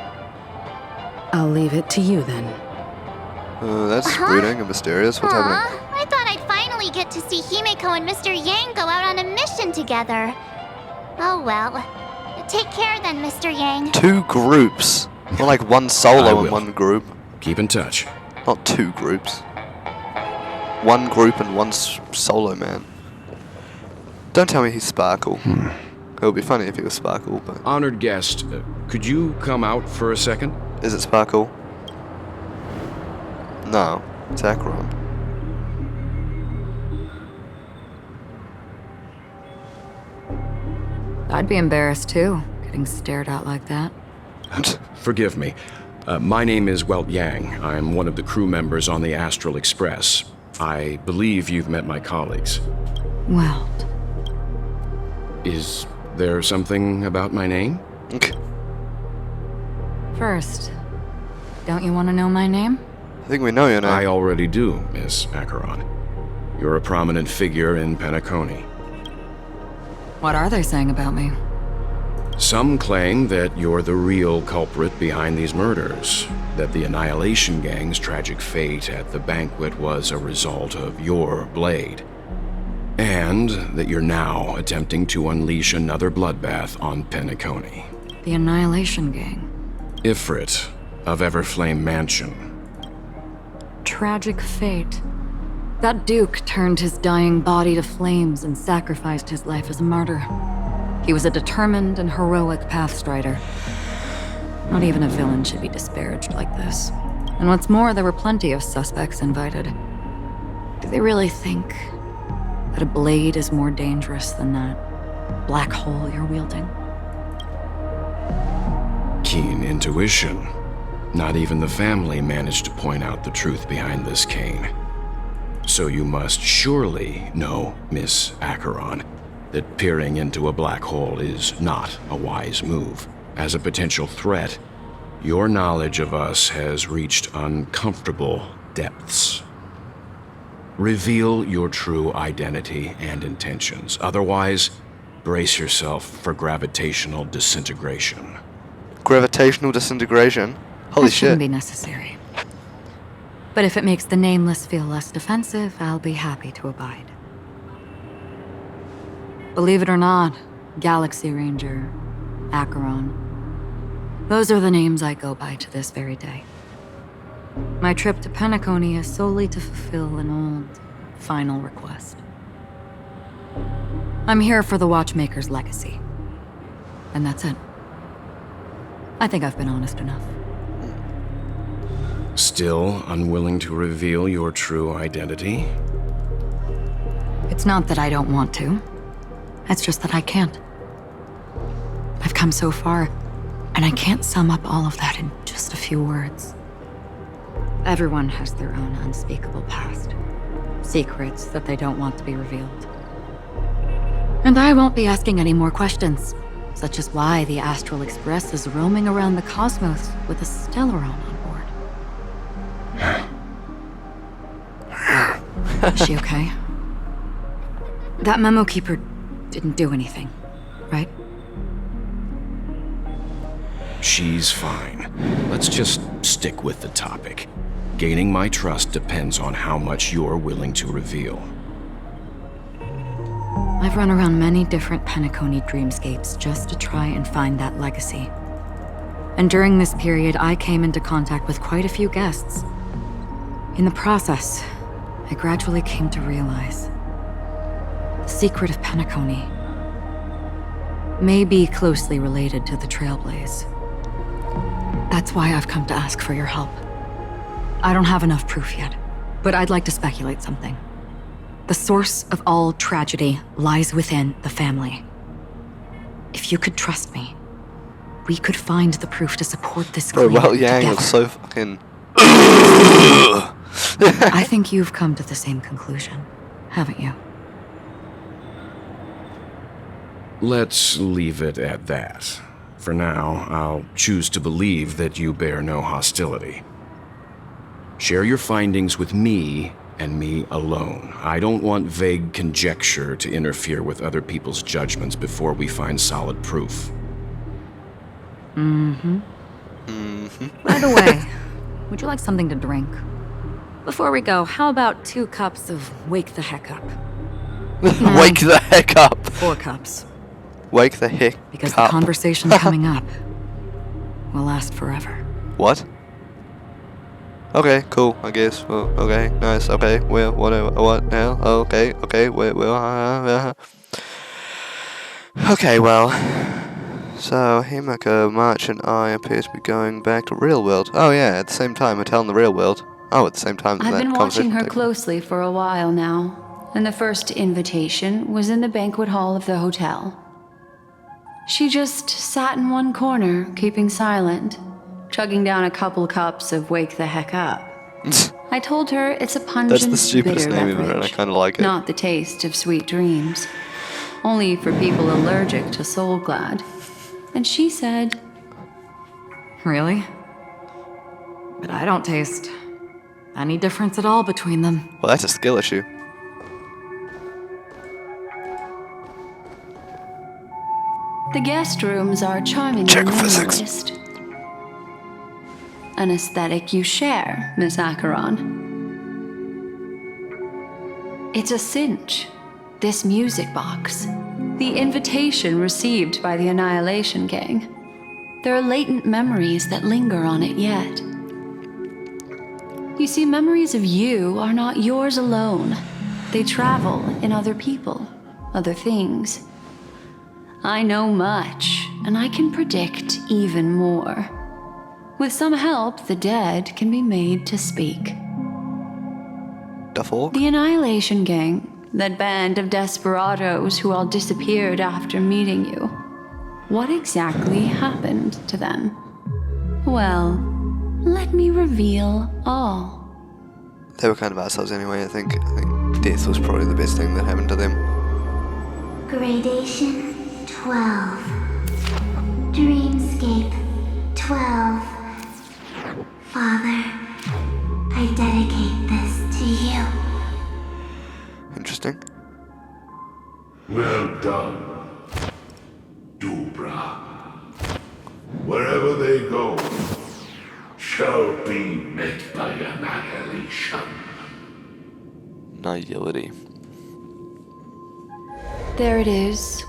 I'll leave it to you then. That's brooding and mysterious. What's happening? I thought I'd finally get to see Himiko and Mr. Yang go out on a mission together. Oh well. Take care then, Mr. Yang. 2 groups. More like one solo will. and one group. Keep in touch. Not two groups. One group and one solo man. Don't tell me he's Sparkle. It would be funny if he was Sparkle, but... Honored guest, could you come out for a second? Is it Sparkle? No, it's Acheron. I'd be embarrassed too, getting stared at like that. Forgive me. My name is Welt Yang. I'm one of the crew members on the Astral Express. I believe you've met my colleagues. Welt. Is there something about my name? First, don't you want to know my name? I think we know your name. I already do, Miss Acheron. You're a prominent figure in Penacony. What are they saying about me? Some claim that you're the real culprit behind these murders, that the Annihilation Gang's tragic fate at the banquet was a result of your blade, and that you're now attempting to unleash another bloodbath on Penacony. The Annihilation Gang. Ifrit of Everflame Mansion. Tragic fate. That Duke turned his dying body to flames and sacrificed his life as a martyr. He was a determined and heroic pathstrider. Not even a villain should be disparaged like this. And what's more, there were plenty of suspects invited. Do they really think that a blade is more dangerous than that black hole you're wielding? Keen intuition. Not even the family managed to point out the truth behind this cane. So you must surely know, Miss Acheron, that peering into a black hole is not a wise move. As a potential threat, your knowledge of us has reached uncomfortable depths. Reveal your true identity and intentions. Otherwise, brace yourself for gravitational disintegration. Gravitational disintegration? Holy That shouldn't shit. be necessary. But if it makes the Nameless feel less defensive, I'll be happy to abide. Believe it or not, Galaxy Ranger, Acheron, those are the names I go by to this very day. My trip to Penacony is solely to fulfill an old, final request. I'm here for the Watchmaker's legacy. And that's it. I think I've been honest enough. Still unwilling to reveal your true identity? It's not that I don't want to. It's just that I can't. I've come so far, and I can't sum up all of that in just a few words. Everyone has their own unspeakable past. Secrets that they don't want to be revealed. And I won't be asking any more questions, such as why the Astral Express is roaming around the cosmos with a Stellaron on board. Is she okay? That memo keeper didn't do anything, right? She's fine. Let's just stick with the topic. Gaining my trust depends on how much you're willing to reveal. I've run around many different Penacony dreamscapes just to try and find that legacy. And during this period, I came into contact with quite a few guests. In the process, I gradually came to realize the secret of Penacony may be closely related to the Trailblaze. That's why I've come to ask for your help. I don't have enough proof yet, but I'd like to speculate something. The source of all tragedy lies within the family. If you could trust me, we could find the proof to support this claim Bro, Welt Yang together. was so fucking... I think you've come to the same conclusion, haven't you? Let's leave it at that. For now, I'll choose to believe that you bear no hostility. Share your findings with me and me alone. I don't want vague conjecture to interfere with other people's judgments before we find solid proof. Mm-hmm. By the way, would you like something to drink? Before we go, how about 2 cups of Wake the Heck Up? Wake the heck up. 4 cups. Wake the heck Because up. the conversation's coming up. will last forever. What? Okay, cool, I guess. Well, okay, nice, okay, well, whatever, what now? Okay, well, okay, well. So, Himeka, March, and I appear to be going back to real world. Oh yeah, at the same time, we're telling the real world. Oh, at the same time I've that been watching her conversation closely for a while now, and the first invitation was in the banquet hall of the hotel. She just sat in one corner, keeping silent, chugging down a couple cups of Wake the Heck Up. I told her it's a pungent, That's the stupidest bitter name ever, beverage, and I kind of like it. not the taste of sweet dreams. Only for people allergic to Soul Glad. And she said, Really? But I don't taste any difference at all between them. Well, that's a skill issue. the guest rooms are charmingly Check physics. minimalist. An aesthetic you share, Miss Acheron. It's a cinch. This music box. The invitation received by the Annihilation Gang. There are latent memories that linger on it yet. You see, memories of you are not yours alone. They travel in other people, other things. I know much, and I can predict even more. With some help, the dead can be made to speak. The Annihilation Gang, that band of desperados who all disappeared after meeting you. What exactly happened to them? Well, let me reveal all. They were kind of assholes anyway, I think death was probably the best thing that happened to them. Gradation 12. Dreamscape 12. Father, I dedicate this to you. Interesting. Well done, Dubra. Wherever they go, shall be met by annihilation. Nihility. There it is.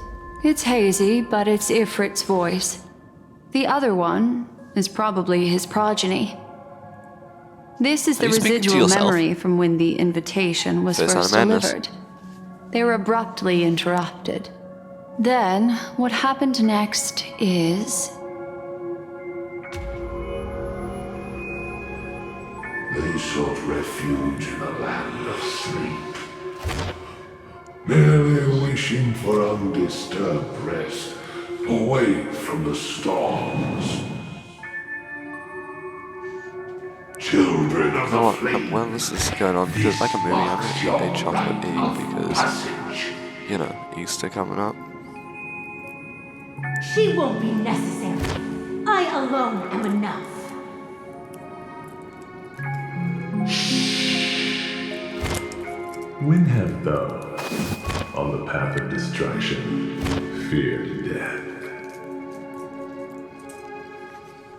It's hazy, but it's Ifrit's voice. The other one is probably his progeny. This is the Are you speaking to residual yourself? memory from when the invitation was Face first on madness. delivered. They were abruptly interrupted. Then, what happened next is... They sought refuge in a land of sleep, merely wishing for undisturbed rest, away from the storms. Children of the flame. Well, this is going on because like a movie, I'm gonna eat a chocolate egg because, you know, Easter coming up. She won't be necessary. I alone am enough. When have those on the path of destruction feared death?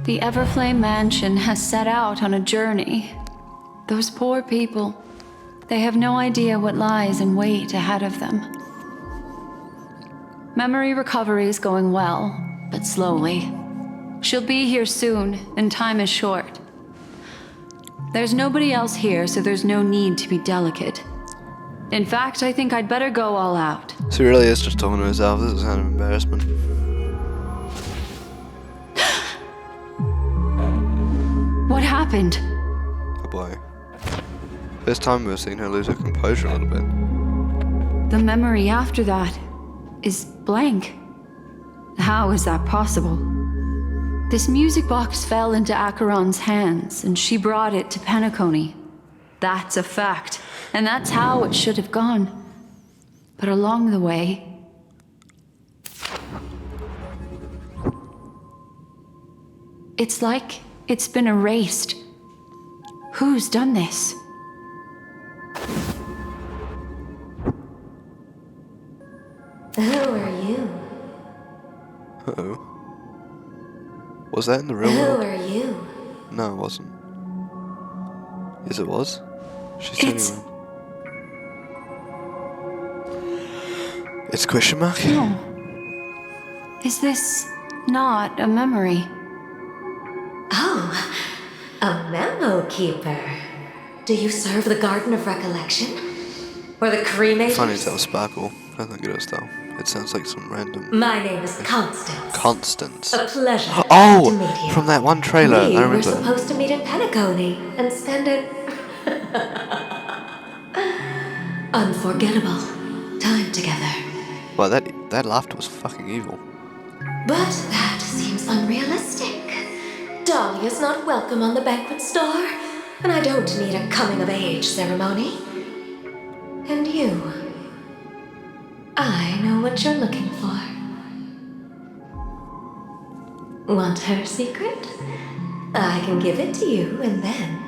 The Everflame Mansion has set out on a journey. Those poor people, they have no idea what lies in wait ahead of them. Memory recovery is going well, but slowly. She'll be here soon, and time is short. There's nobody else here, so there's no need to be delicate. In fact, I think I'd better go all out. So he really is just talking to himself. This is kind of embarrassment. What happened? Oh boy. First time we've seen her lose her composure a little bit. The memory after that is blank. How is that possible? This music box fell into Acheron's hands, and she brought it to Penacony. That's a fact, and that's how it should have gone. But along the way... it's like it's been erased. Who's done this? Who are you? Uh-oh. Was that in the real Who world? are you? No, it wasn't. Yes, it was. She's turning It's- around. It's question mark? No. Is this not a memory? memo keeper. Do you serve the Garden of Recollection? Or the Cremators? Funny to have Sparkle. I don't think it is though. It sounds like some random... My name is Constance. Constance. A pleasure to meet you. From that one trailer, I We remember. were supposed to meet in Penacony and spend an unforgettable time together. Well, that laughter was fucking evil. But that seems unrealistic. Dahlia's not welcome on the banquet star, and I don't need a coming-of-age ceremony. And you, I know what you're looking for. Want her secret? I can give it to you, and then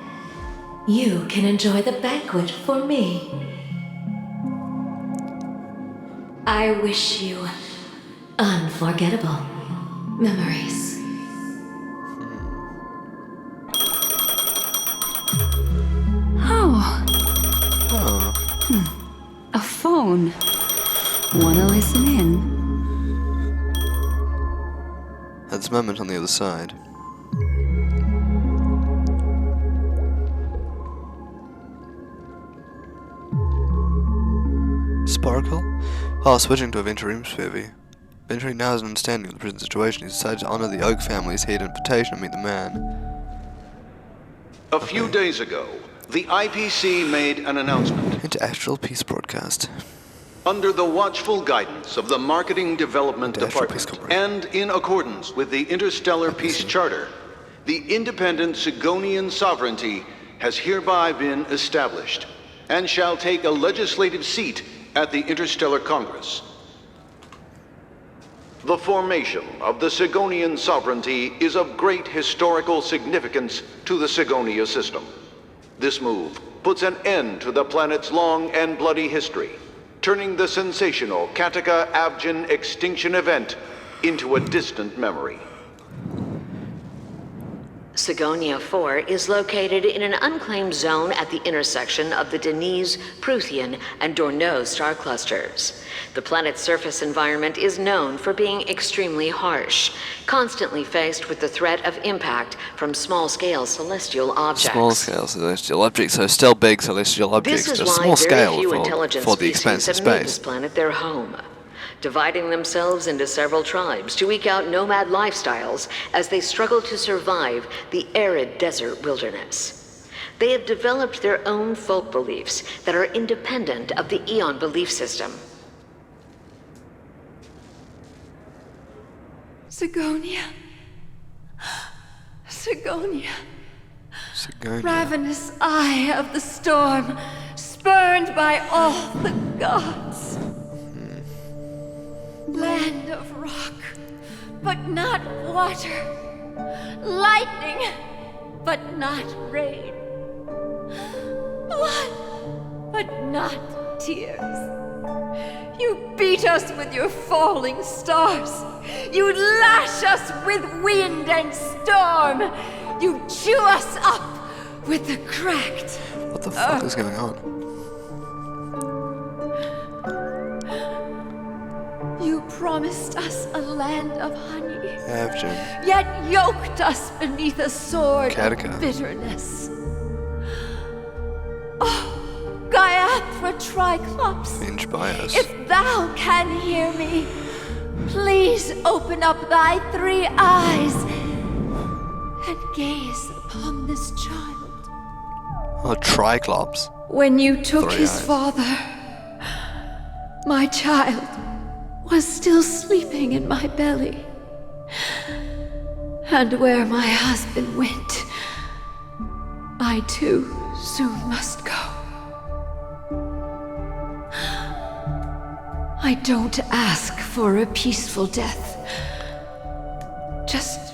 you can enjoy the banquet for me. I wish you unforgettable memories. A phone. Wanna listen in? That's a moment on the other side. Sparkle? Oh, switching to a Venturing POV. Venturing now has an understanding of the present situation. He decided to honor the Oak family's hate invitation to meet the man. A few days ago, the IPC made an announcement. Into Astral Peace broadcast. Under the watchful guidance of the Marketing Development Department, and in accordance with the Interstellar Peace Charter, the independent Sigonian sovereignty has hereby been established, and shall take a legislative seat at the Interstellar Congress. The formation of the Sigonian sovereignty is of great historical significance to the Sigonia system. This move puts an end to the planet's long and bloody history, turning the sensational Kataka-Abjin extinction event into a distant memory. Sigonia 4 is located in an unclaimed zone at the intersection of the Denise, Prothean, and Dorneau star clusters. The planet's surface environment is known for being extremely harsh, constantly faced with the threat of impact from small-scale celestial objects. Small-scale celestial objects, so still big celestial objects, This is just why small very scale few intelligent for the species expanse of have made this space. planet their home, dividing themselves into several tribes to eke out nomad lifestyles as they struggle to survive the arid desert wilderness. They have developed their own folk beliefs that are independent of the Eon belief system. Sigonia. Sigonia. Sigonia. Ravenous eye of the storm, spurned by all the gods. Land of rock, but not water. Lightning, but not rain. Blood, but not tears. You beat us with your falling stars. You lash us with wind and storm. You chew us up with the cracked. What the fuck is going on? You promised us a land of honey. Abjin. Yet yoked us beneath a sword Kataka. of bitterness. Oh, Gaiathra Triclops, Inch by us. if thou can hear me, please open up thy 3 eyes and gaze upon this child. Oh, Triclops. When you took 3 his eyes. father, my child was still sleeping in my belly. And where my husband went, I too soon must go. I don't ask for a peaceful death, just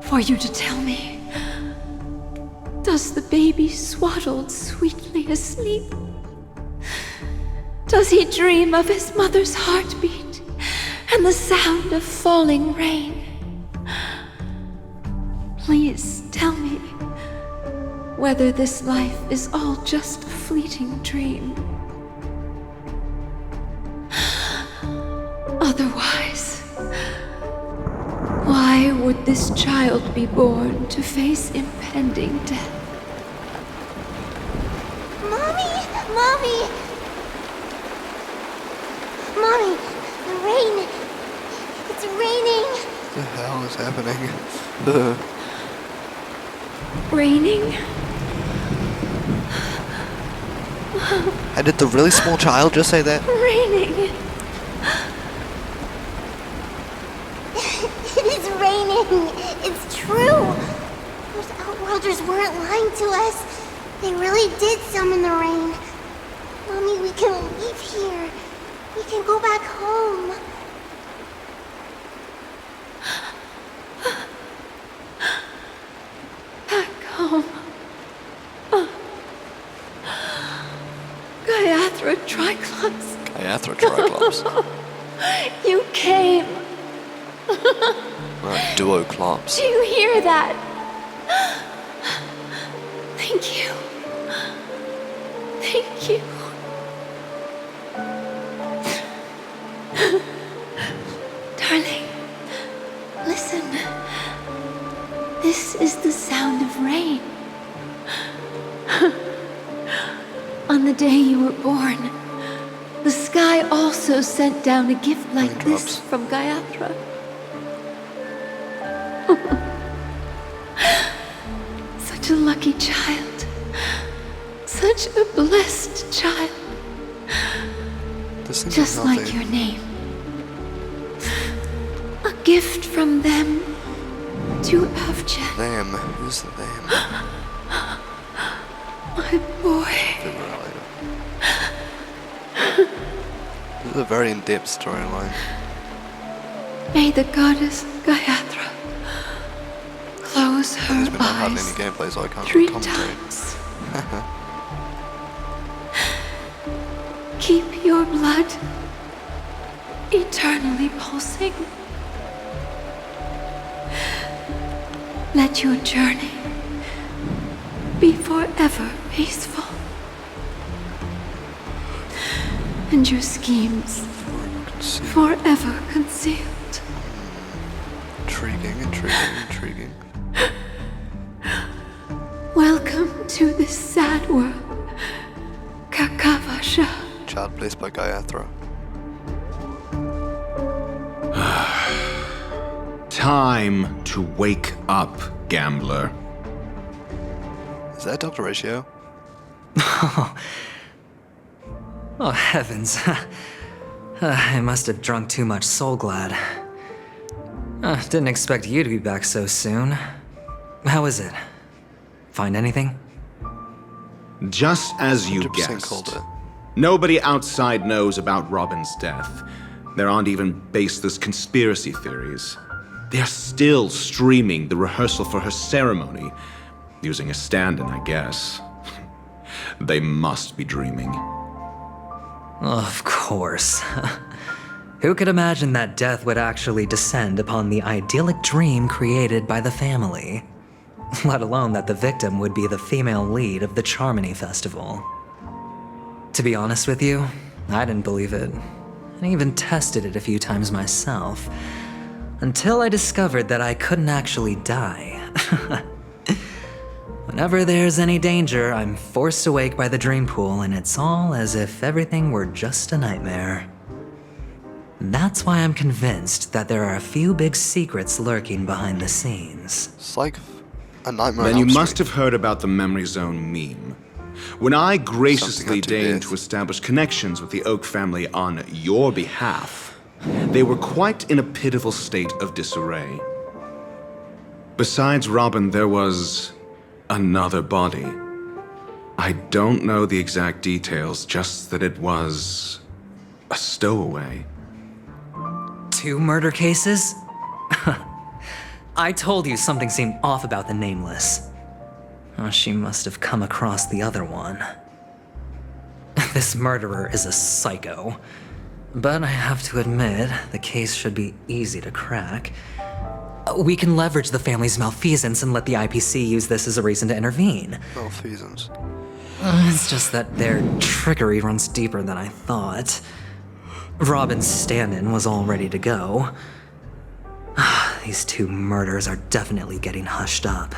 for you to tell me, does the baby swaddled sweetly asleep? Does he dream of his mother's heartbeat and the sound of falling rain? Please tell me whether this life is all just a fleeting dream. Otherwise, why would this child be born to face impending death? Mommy! Mommy, the rain. It's raining. What the hell is happening? Raining? And did the really small child just say that? Raining. It is raining. It's true. Those Outworlders weren't lying to us. They really did summon the rain. Mommy, we can leave here. We can go back home. Back home. Gaiathra Triclops. Gaiathra Triclops. You came. Duo Clops. Do you hear that? Thank you. Thank you. Darling, listen. This is the sound of rain. On the day you were born, the sky also sent down a gift like this from Gaiathra. Such a lucky child. Such a blessed child. Just like your name. A gift from them to Avjen. Them? Who's the them? My boy. This is a very in-depth storyline. May the goddess Gaiathra close her There's been hardly any eyes gameplay, so I can't 3 commentate. times. Keep your blood eternally pulsing. Let your journey be forever peaceful. And your schemes forever concealed. Intriguing, intriguing, intriguing. Welcome to this sad world, Kakavasha. Child placed by Gaiathra. Time to wake up, gambler. Is that Dr. Ratio? Oh, heavens. I must have drunk too much Soulglad. Didn't expect you to be back so soon. How is it? Find anything? Just as you 100% guessed. called it. Nobody outside knows about Robin's death. There aren't even baseless conspiracy theories. They're still streaming the rehearsal for her ceremony, using a stand-in, I guess. They must be dreaming. Of course. Who could imagine that death would actually descend upon the idyllic dream created by the family? Let alone that the victim would be the female lead of the Charmony Festival. To be honest with you, I didn't believe it. I even tested it a few times myself, until I discovered that I couldn't actually die. Whenever there's any danger, I'm forced awake by the dream pool, and it's all as if everything were just a nightmare. That's why I'm convinced that there are a few big secrets lurking behind the scenes. It's like a nightmare. Then on you Elm must Street. have heard about the Memory Zone meme. When I graciously deigned to establish connections with the Oak family on your behalf, they were quite in a pitiful state of disarray. Besides Robin, there was another body. I don't know the exact details, just that it was a stowaway. 2 murder cases? I told you something seemed off about the Nameless. Oh, she must have come across the other one. This murderer is a psycho. But I have to admit, the case should be easy to crack. We can leverage the family's malfeasance and let the IPC use this as a reason to intervene. Malfeasance. It's just that their trickery runs deeper than I thought. Robin's stand-in was all ready to go. These 2 murders are definitely getting hushed up.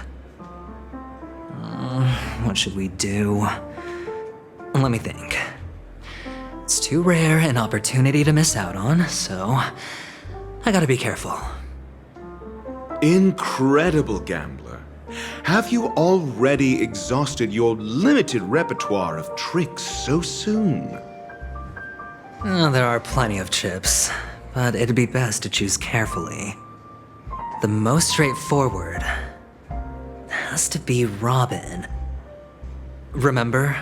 What should we do? Let me think. It's too rare an opportunity to miss out on, so I gotta be careful. Incredible gambler. Have you already exhausted your limited repertoire of tricks so soon? There are plenty of chips, but it'd be best to choose carefully. The most straightforward has to be Robin. Remember?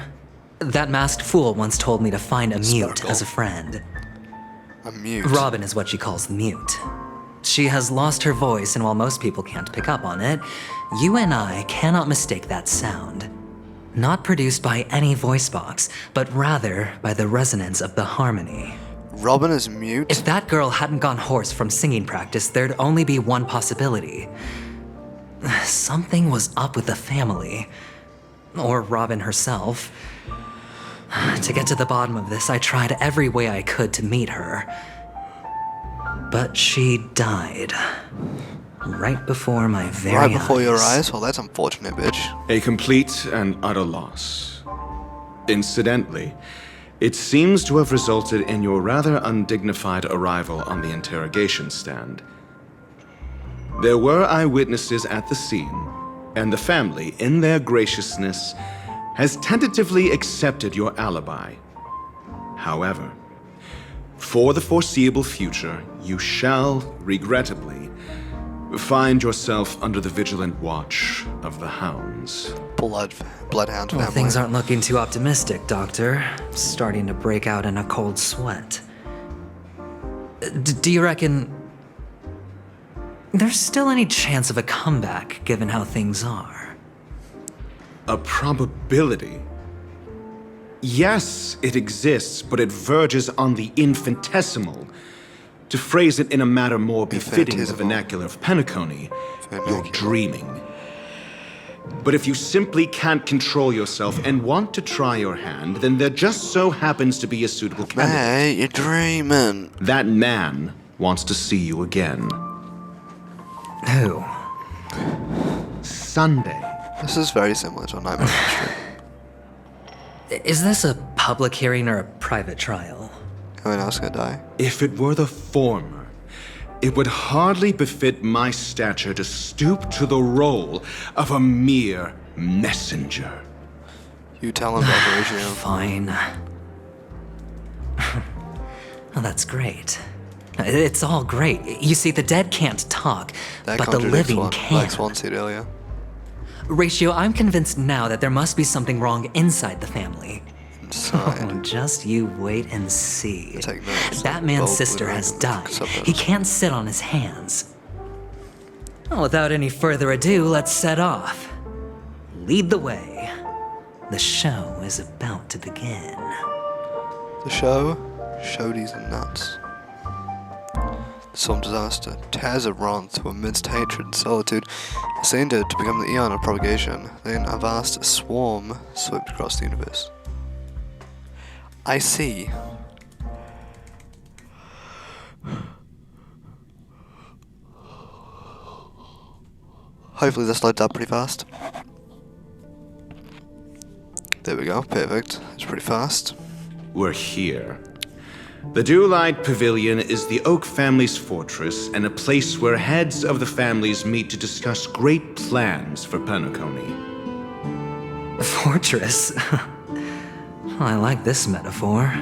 That masked fool once told me to find a mute as a friend. A mute? Robin is what she calls the mute. She has lost her voice, and while most people can't pick up on it, you and I cannot mistake that sound. Not produced by any voice box, but rather by the resonance of the harmony. Robin is mute? If that girl hadn't gone hoarse from singing practice, there'd only be one possibility. Something was up with the family. Or Robin herself. To get to the bottom of this, I tried every way I could to meet her. But she died. Right before my very eyes. Right before your eyes? Well, that's unfortunate, bitch. A complete and utter loss. Incidentally, it seems to have resulted in your rather undignified arrival on the interrogation stand. There were eyewitnesses at the scene, and the family, in their graciousness, has tentatively accepted your alibi. However, for the foreseeable future, you shall, regrettably, find yourself under the vigilant watch of the hounds. Bloodhound family. Well, things aren't looking too optimistic, Doctor. Starting to break out in a cold sweat. Do you reckon there's still any chance of a comeback, given how things are? A probability? Yes, it exists, but it verges on the infinitesimal. To phrase it in a manner more befitting the vernacular of Penacony, you're dreaming. But if you simply can't control yourself and want to try your hand, then there just so happens to be a suitable candidate. Hey, you're dreaming. That man wants to see you again. Who? Sunday. This is very similar to a Nightmare on Elm Street. Is this a public hearing or a private trial? Anyone else gonna die? If it were the former, it would hardly befit my stature to stoop to the role of a mere messenger. You tell him about the ratio. Fine. Oh, that's great. It's all great. You see, the dead can't talk, That but the living can. Like Swan said earlier. Ratio, I'm convinced now that there must be something wrong inside the family. Inside? Oh, just you wait and see. Take notes. That man's sister has died. He can't sit on his hands. Well, without any further ado, let's set off. Lead the way. The show is about to begin. The show? Shodies and nuts. Some disaster tears a Ronth who, amidst hatred and solitude, ascended to become the eon of propagation. Then a vast swarm swept across the universe. I see. Hopefully this loads up pretty fast. There we go, perfect. It's pretty fast. We're here. The Dewlight Pavilion is the Oak family's fortress and a place where heads of the families meet to discuss great plans for Penacony. Fortress? I like this metaphor.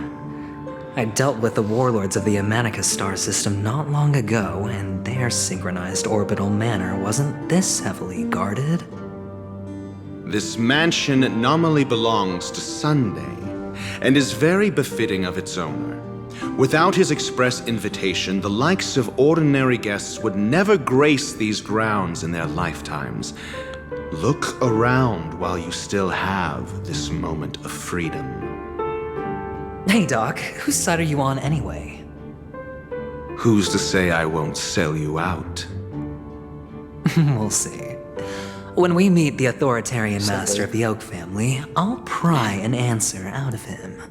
I dealt with the warlords of the Amanicus star system not long ago, and their synchronized orbital manor wasn't this heavily guarded. This mansion nominally belongs to Sunday, and is very befitting of its owner. Without his express invitation, the likes of ordinary guests would never grace these grounds in their lifetimes. Look around while you still have this moment of freedom. Hey, Doc, whose side are you on anyway? Who's to say I won't sell you out? We'll see. When we meet the authoritarian master of the Oak family, I'll pry an answer out of him.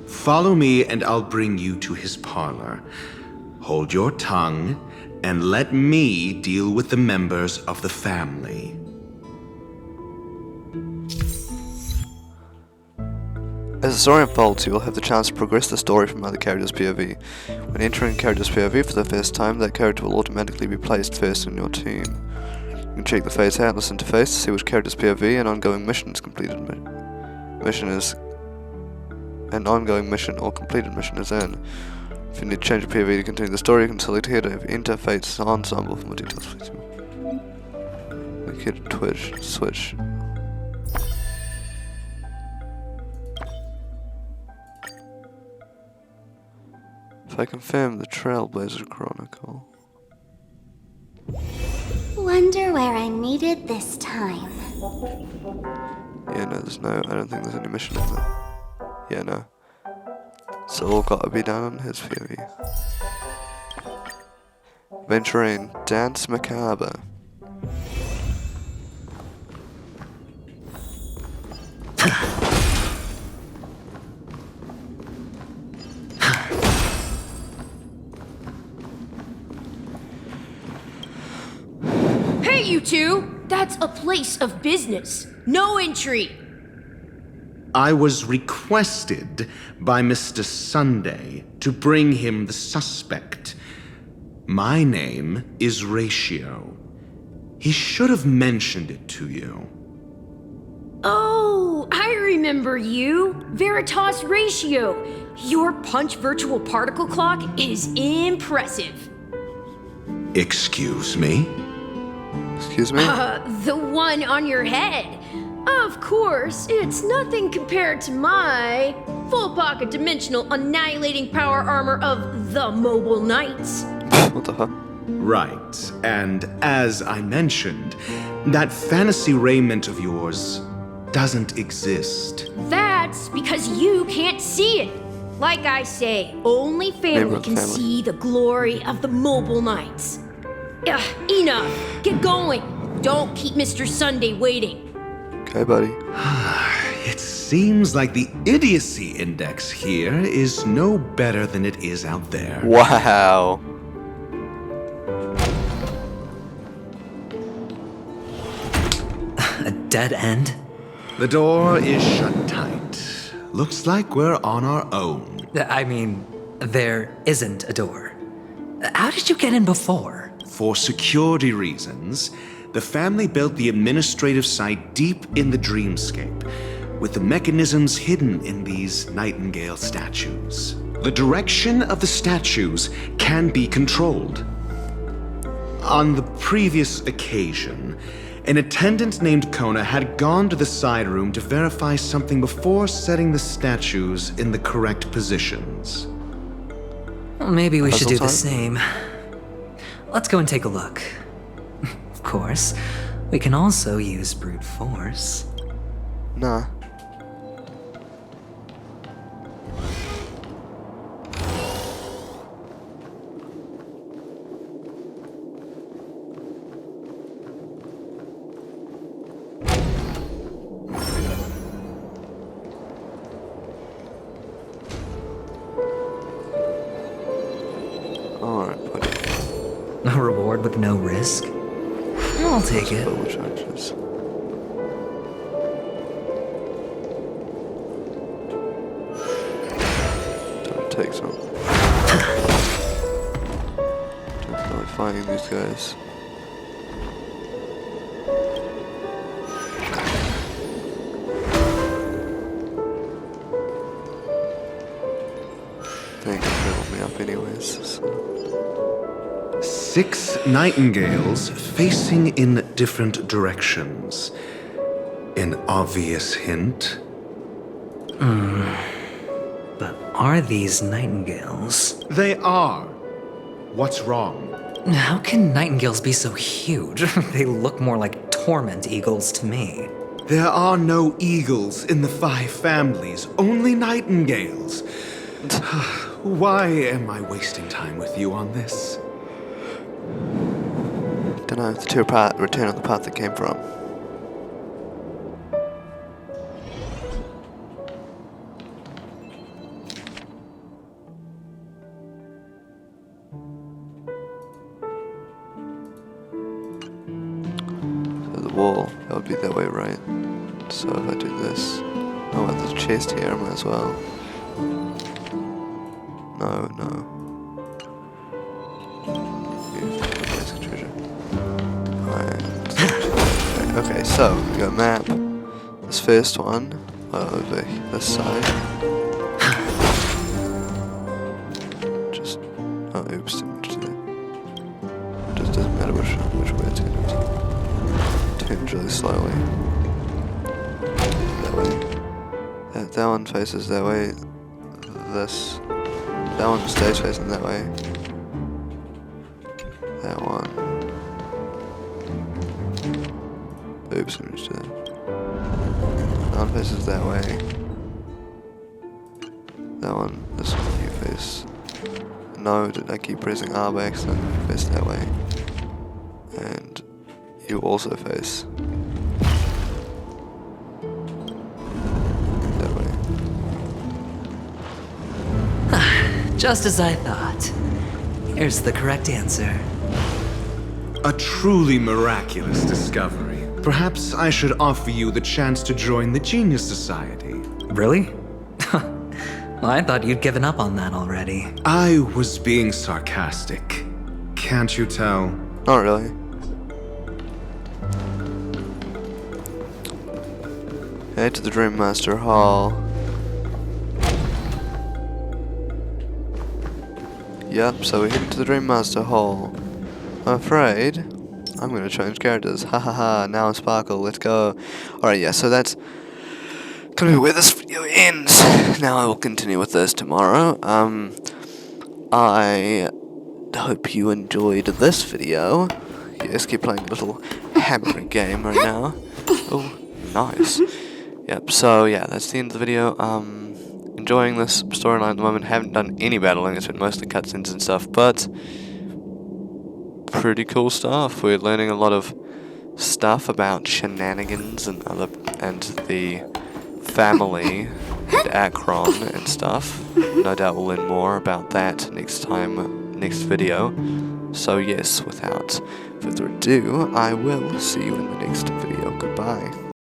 Follow me and I'll bring you to his parlor. Hold your tongue and let me deal with the members of the family. As the story unfolds, you will have the chance to progress the story from other characters' POV. When entering a character's POV for the first time, that character will automatically be placed first in your team. You can check the Phase Atlas interface to see which character's POV an ongoing mission is completed. An ongoing mission or completed mission is in. If you need to change your POV to continue the story, you can select here to enter Fate's ensemble for more details. Click here to switch. If I confirm the Trailblaze Chronicle. Wonder where I'm needed this time. Yeah, no, I don't think there's any mission in there. Yeah, no. It's all gotta be done on his POV. Venturing Dance Macabre. Hey, you two! That's a place of business. No entry. I was requested by Mr. Sunday to bring him the suspect. My name is Ratio. He should have mentioned it to you. Oh, I remember you. Veritas Ratio. Your punch virtual particle clock is impressive. Excuse me? Excuse me? The one on your head. Of course, it's nothing compared to my full pocket dimensional annihilating power armor of the Mobile Knights. What the fuck? Right, and as I mentioned, that fantasy raiment of yours doesn't exist. That's because you can't see it. Like I say, only family can see the glory of the Mobile Knights. Enough. Get going. Don't keep Mr. Sunday waiting. Okay, buddy. It seems like the idiocy index here is no better than it is out there. Wow. A dead end? The door is shut tight. Looks like we're on our own. I mean, there isn't a door. How did you get in before? For security reasons, the family built the administrative site deep in the dreamscape, with the mechanisms hidden in these nightingale statues. The direction of the statues can be controlled. On the previous occasion, an attendant named Kona had gone to the side room to verify something before setting the statues in the correct positions. Well, maybe we should do the Puzzle time? same. Let's go and take a look. Of course, we can also use brute force. Nah. Alright, buddy. A reward with no risk? I'll take it. Charges. Don't take some. Definitely fighting these guys. They can build me up anyways. So. 6 nightingales facing in different directions. An obvious hint. But are these nightingales? They are. What's wrong? How can nightingales be so huge? They look more like torment eagles to me. There are no eagles in the 5 families, only nightingales. Why am I wasting time with you on this? Don't know if the two return on the path they came from. So the wall, that would be that way, right? So if I do this. Oh, there's a chest here, might as well. No. Basic treasure. Okay, so we got a map. This first one over this side. Just oops, didn't do that. It just doesn't matter which way it turns. Turns really slowly. That way. That one faces that way. That one stays facing that way. That one. Oops, let me just do that. That one faces that way. That one, this one you face. No, did I keep pressing R by accident? You face that way. And you also face that way. Just as I thought. Here's the correct answer. A truly miraculous discovery. Perhaps I should offer you the chance to join the Genius Society. Really? Well, I thought you'd given up on that already. I was being sarcastic. Can't you tell? Not really. Head to the Dream Master Hall. Yep, so we head to the Dream Master Hall. I'm afraid I'm gonna change characters. Ha ha ha, now I'm Sparkle, let's go. Alright, yeah, so that's gonna be where this video ends. Now I will continue with this tomorrow. I hope you enjoyed this video. Yes, keep playing a little hammering game right now. Oh, nice. Yep, so yeah, that's the end of the video. Enjoying this storyline at the moment. Haven't done any battling, it's been mostly cutscenes and stuff, but pretty cool stuff. We're learning a lot of stuff about shenanigans and the family and Akron and stuff. No doubt we'll learn more about that next video. So yes, without further ado, I will see you in the next video. Goodbye.